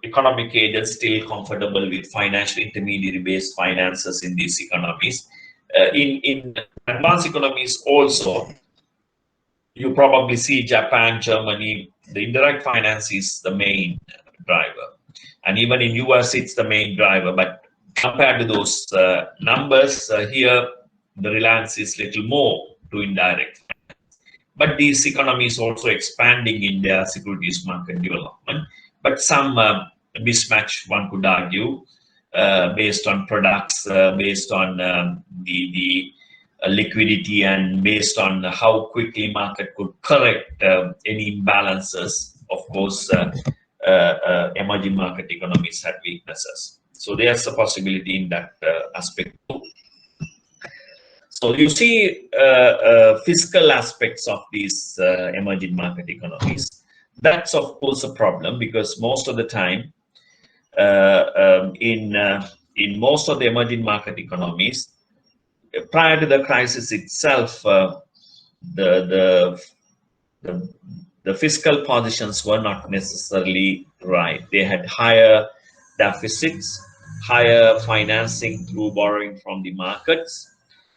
economic agents still comfortable with financial intermediary-based finances in these economies. In advanced economies also, you probably see Japan, Germany, the indirect finance is the main driver. And even in US, it's the main driver. But compared to those numbers, here, the reliance is little more to indirect finance. But these economies also expanding in their securities market development. But some mismatch, one could argue, based on products, based on the liquidity, and based on how quickly market could correct any imbalances. Of course, emerging market economies had weaknesses. So there's a possibility in that aspect too. So you see fiscal aspects of these emerging market economies. That's of course a problem, because most of the time in most of the emerging market economies, prior to the crisis itself, the fiscal positions were not necessarily right. They had higher deficits, higher financing through borrowing from the markets,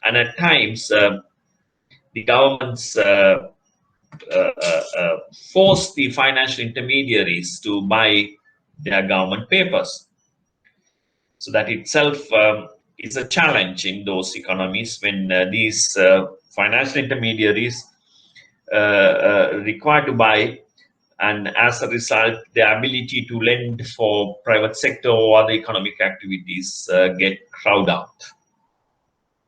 and at times the governments force the financial intermediaries to buy their government papers. So that itself is a challenge in those economies when these financial intermediaries required to buy, and as a result, the ability to lend for private sector or other economic activities get crowded out.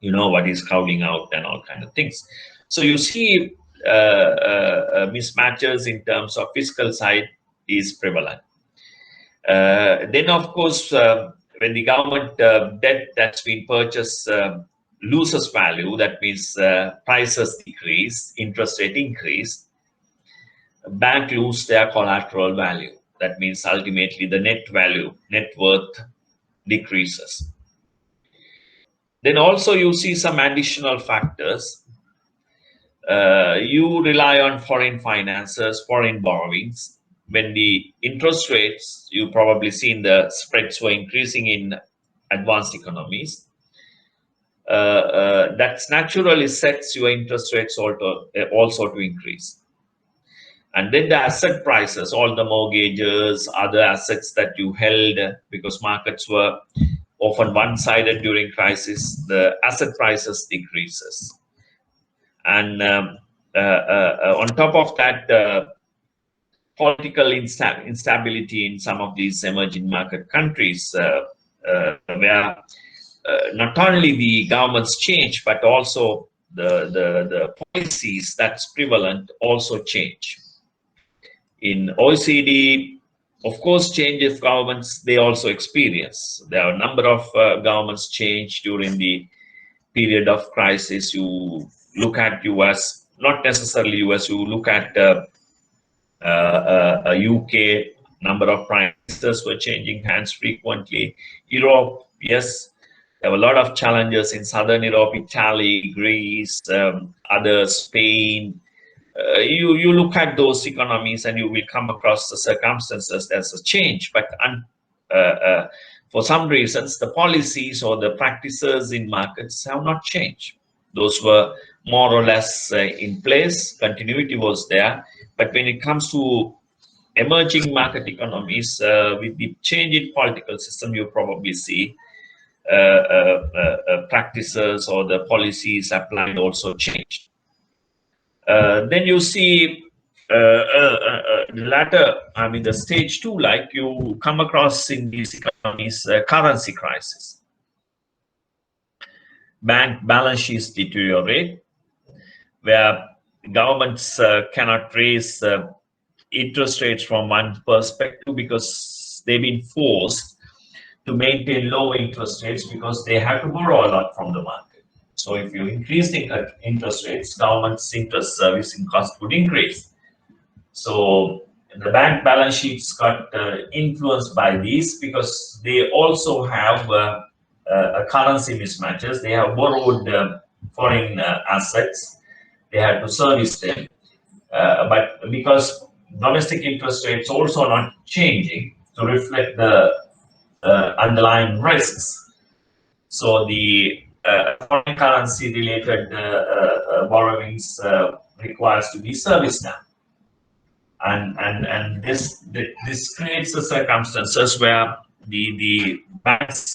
You know what is crowding out and all kind of things. So you see mismatches in terms of fiscal side is prevalent. Then, of course, when the government debt that's been purchased loses value, that means prices decrease, interest rate increase, bank lose their collateral value. That means ultimately the net value, net worth decreases. Then also you see some additional factors. You rely on foreign finances, foreign borrowings. When the interest rates, you probably seen the spreads were increasing in advanced economies. That naturally sets your interest rates also to increase. And then the asset prices, all the mortgages, other assets that you held, because markets were often one-sided during crisis, the asset prices decreases. And on top of that, political instability in some of these emerging market countries, where not only the governments change, but also the policies that's prevalent also change. In OECD, of course, change of governments, they also experience. There are a number of governments change during the period of crisis. You look at US, not necessarily US, you look at UK, number of prime ministers were changing hands frequently. Europe, yes, there were a lot of challenges in Southern Europe, Italy, Greece, others, Spain. You look at those economies and you will come across the circumstances, there's a change, but for some reasons, the policies or the practices in markets have not changed. Those were more or less in place, continuity was there. But when it comes to emerging market economies, with the change in political system, you probably see practices or the policies applied also changed. Then you see the latter, I mean, the stage two, like you come across in these economies, currency crisis. Bank balance sheets deteriorate, where governments cannot raise interest rates from one perspective because they've been forced to maintain low interest rates because they have to borrow a lot from the market. So if you increase the interest rates, government's interest servicing cost would increase. So the bank balance sheets got influenced by these because they also have a currency mismatches. They have borrowed foreign assets. They have to service them. But because domestic interest rates also not changing to reflect the underlying risks, so the foreign currency related borrowings requires to be serviced now, and this creates the circumstances where the banks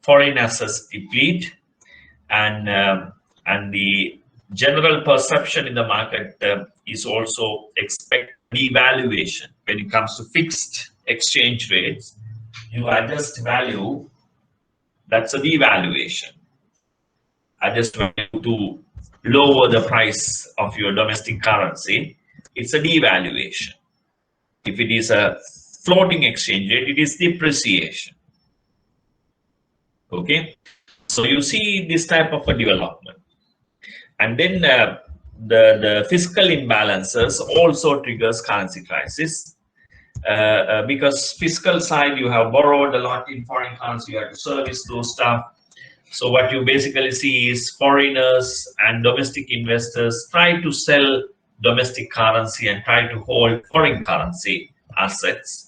foreign assets deplete, and the general perception in the market is also expect devaluation. When it comes to fixed exchange rates, you adjust value, that's a devaluation. Adjust value to lower the price of your domestic currency, it's a devaluation. If it is a floating exchange rate, it is depreciation. Okay, so you see this type of a development. And then the fiscal imbalances also triggers currency crisis. Because fiscal side, you have borrowed a lot in foreign currency, you have to service those stuff. So what you basically see is foreigners and domestic investors try to sell domestic currency and try to hold foreign currency assets.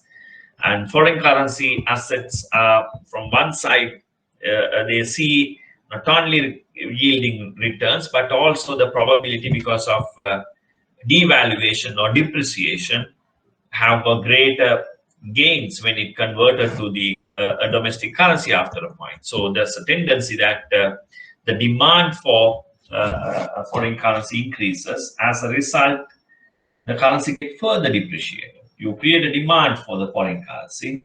And foreign currency assets are, from one side, they see not only yielding returns, but also the probability because of devaluation or depreciation have a greater gains when it converted to the a domestic currency after a point. So there's a tendency that the demand for foreign currency increases. As a result, the currency gets further depreciated. You create a demand for the foreign currency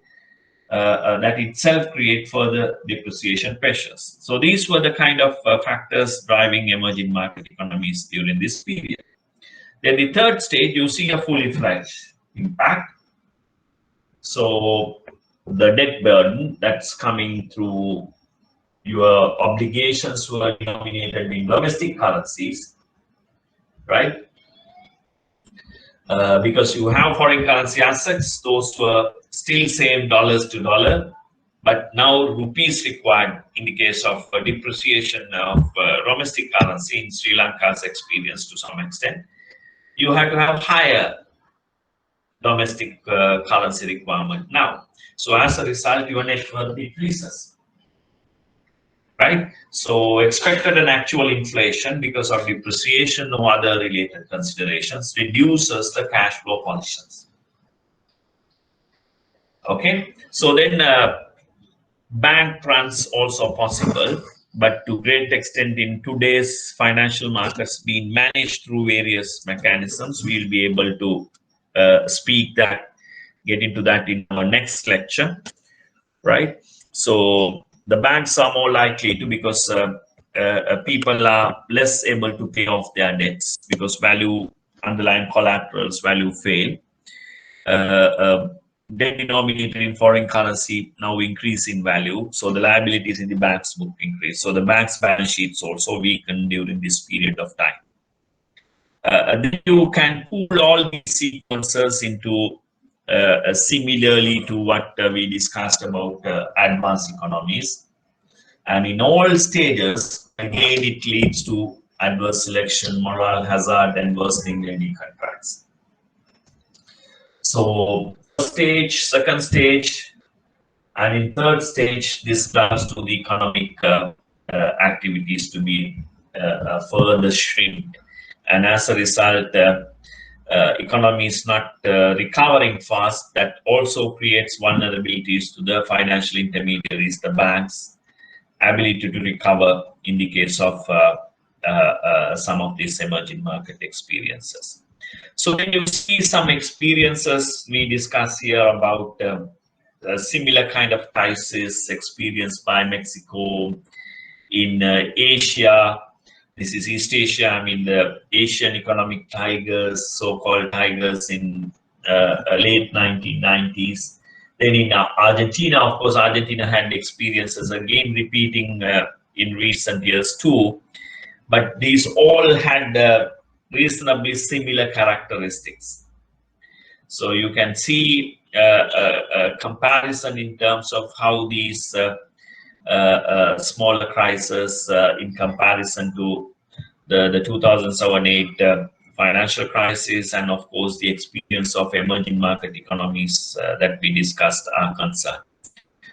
that itself create further depreciation pressures. So these were the kind of factors driving emerging market economies during this period. Then the third stage, you see a fully fledged impact. So the debt burden that's coming through your obligations were denominated in domestic currencies, right? Because you have foreign currency assets, those were still same dollars to dollar, but now rupees required in the case of depreciation of domestic currency in Sri Lanka's experience to some extent. You have to have higher domestic currency requirement now. So as a result, your net worth decreases, right? So expected and actual inflation because of depreciation or other related considerations reduces the cash flow positions. Okay, so then bank runs also possible, but to great extent in today's financial markets being managed through various mechanisms. We'll be able to get into that in our next lecture, right? So the banks are more likely to, because people are less able to pay off their debts because underlying collaterals value fail. Debt denominated in foreign currency now increase in value, so the liabilities in the bank's book increase. So the bank's balance sheets also weaken during this period of time. Then you can pool all these sequences into similarly to what we discussed about advanced economies. And in all stages, again, it leads to adverse selection, moral hazard, and worsening lending contracts. So first stage, second stage, and in third stage, this drives to the economic activities to be further shrinked. And as a result, economy is not recovering fast. That also creates vulnerabilities to the financial intermediaries, the banks' ability to recover in the case of some of these emerging market experiences. So when you see some experiences we discuss here about a similar kind of crisis experienced by Mexico in Asia. This is East Asia. I mean, the Asian economic tigers, so-called tigers in late 1990s. Then in Argentina, of course, Argentina had experiences again repeating in recent years too. But these all had reasonably similar characteristics. So you can see a comparison in terms of how these smaller crises in comparison to the 2007-8 financial crisis, and of course the experience of emerging market economies that we discussed are concerned.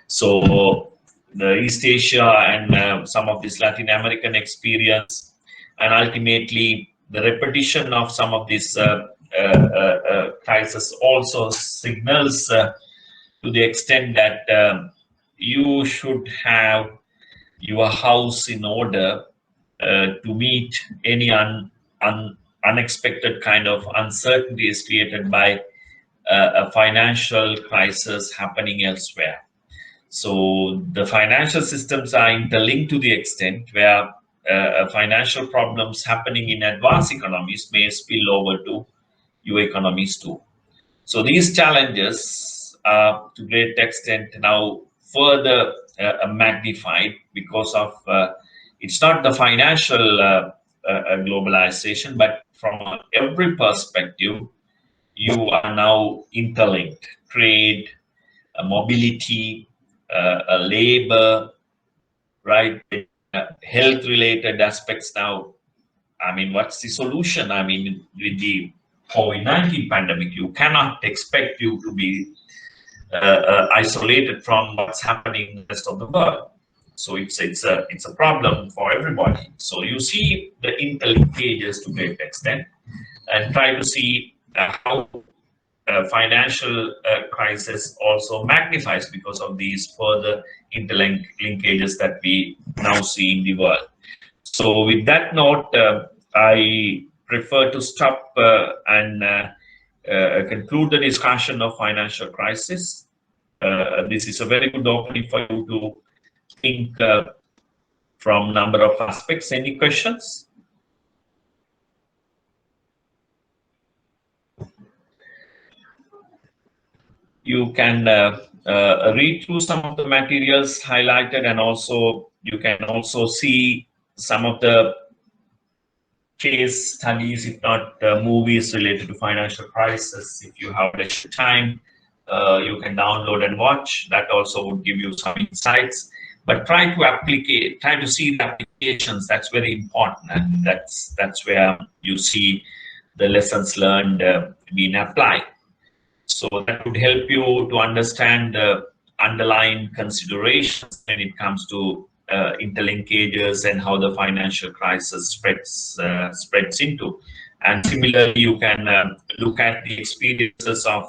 So the East Asia and some of this Latin American experience, and ultimately the repetition of some of this crisis also signals to the extent that you should have your house in order to meet any unexpected kind of uncertainties created by a financial crisis happening elsewhere. So the financial systems are interlinked to the extent where financial problems happening in advanced economies may spill over to your economies too. So these challenges are to great extent now further magnified because of it's not the financial globalization, but from every perspective, you are now interlinked. Trade, mobility, labor, right? Health-related aspects now. I mean, what's the solution? I mean, with the COVID-19 pandemic, you cannot expect you to be isolated from what's happening in the rest of the world. So it's a problem for everybody. So you see the interlinkages to a great extent, and try to see how financial crisis also magnifies because of these further interlinkages that we now see in the world. So with that note, I prefer to stop and conclude the discussion of financial crisis. This is a very good opening for you to think from number of aspects. Any questions? You can read through some of the materials highlighted, and also you can also see some of the case studies, if not movies related to financial crisis. If you have extra time, you can download and watch. That also would give you some insights. But try to see the applications. That's very important, and that's where you see the lessons learned being applied. So that would help you to understand the underlying considerations when it comes to interlinkages and how the financial crisis spreads into. And similarly, you can look at the experiences of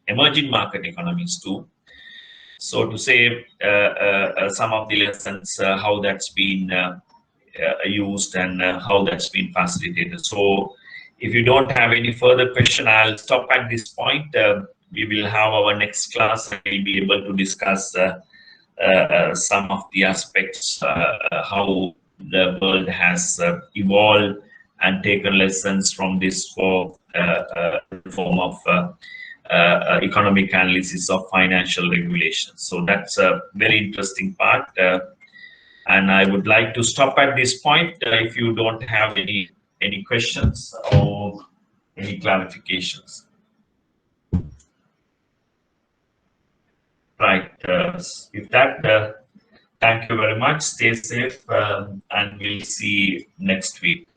emerging market economies too. So to say some of the lessons, how that's been used and how that's been facilitated. So if you don't have any further question, I'll stop at this point. We will have our next class and we'll be able to discuss some of the aspects, how the world has evolved and taken lessons from this for form of economic analysis of financial regulations. So that's a very interesting part. And I would like to stop at this point if you don't have any questions or any clarifications. Right. With that, thank you very much. Stay safe, and we'll see next week.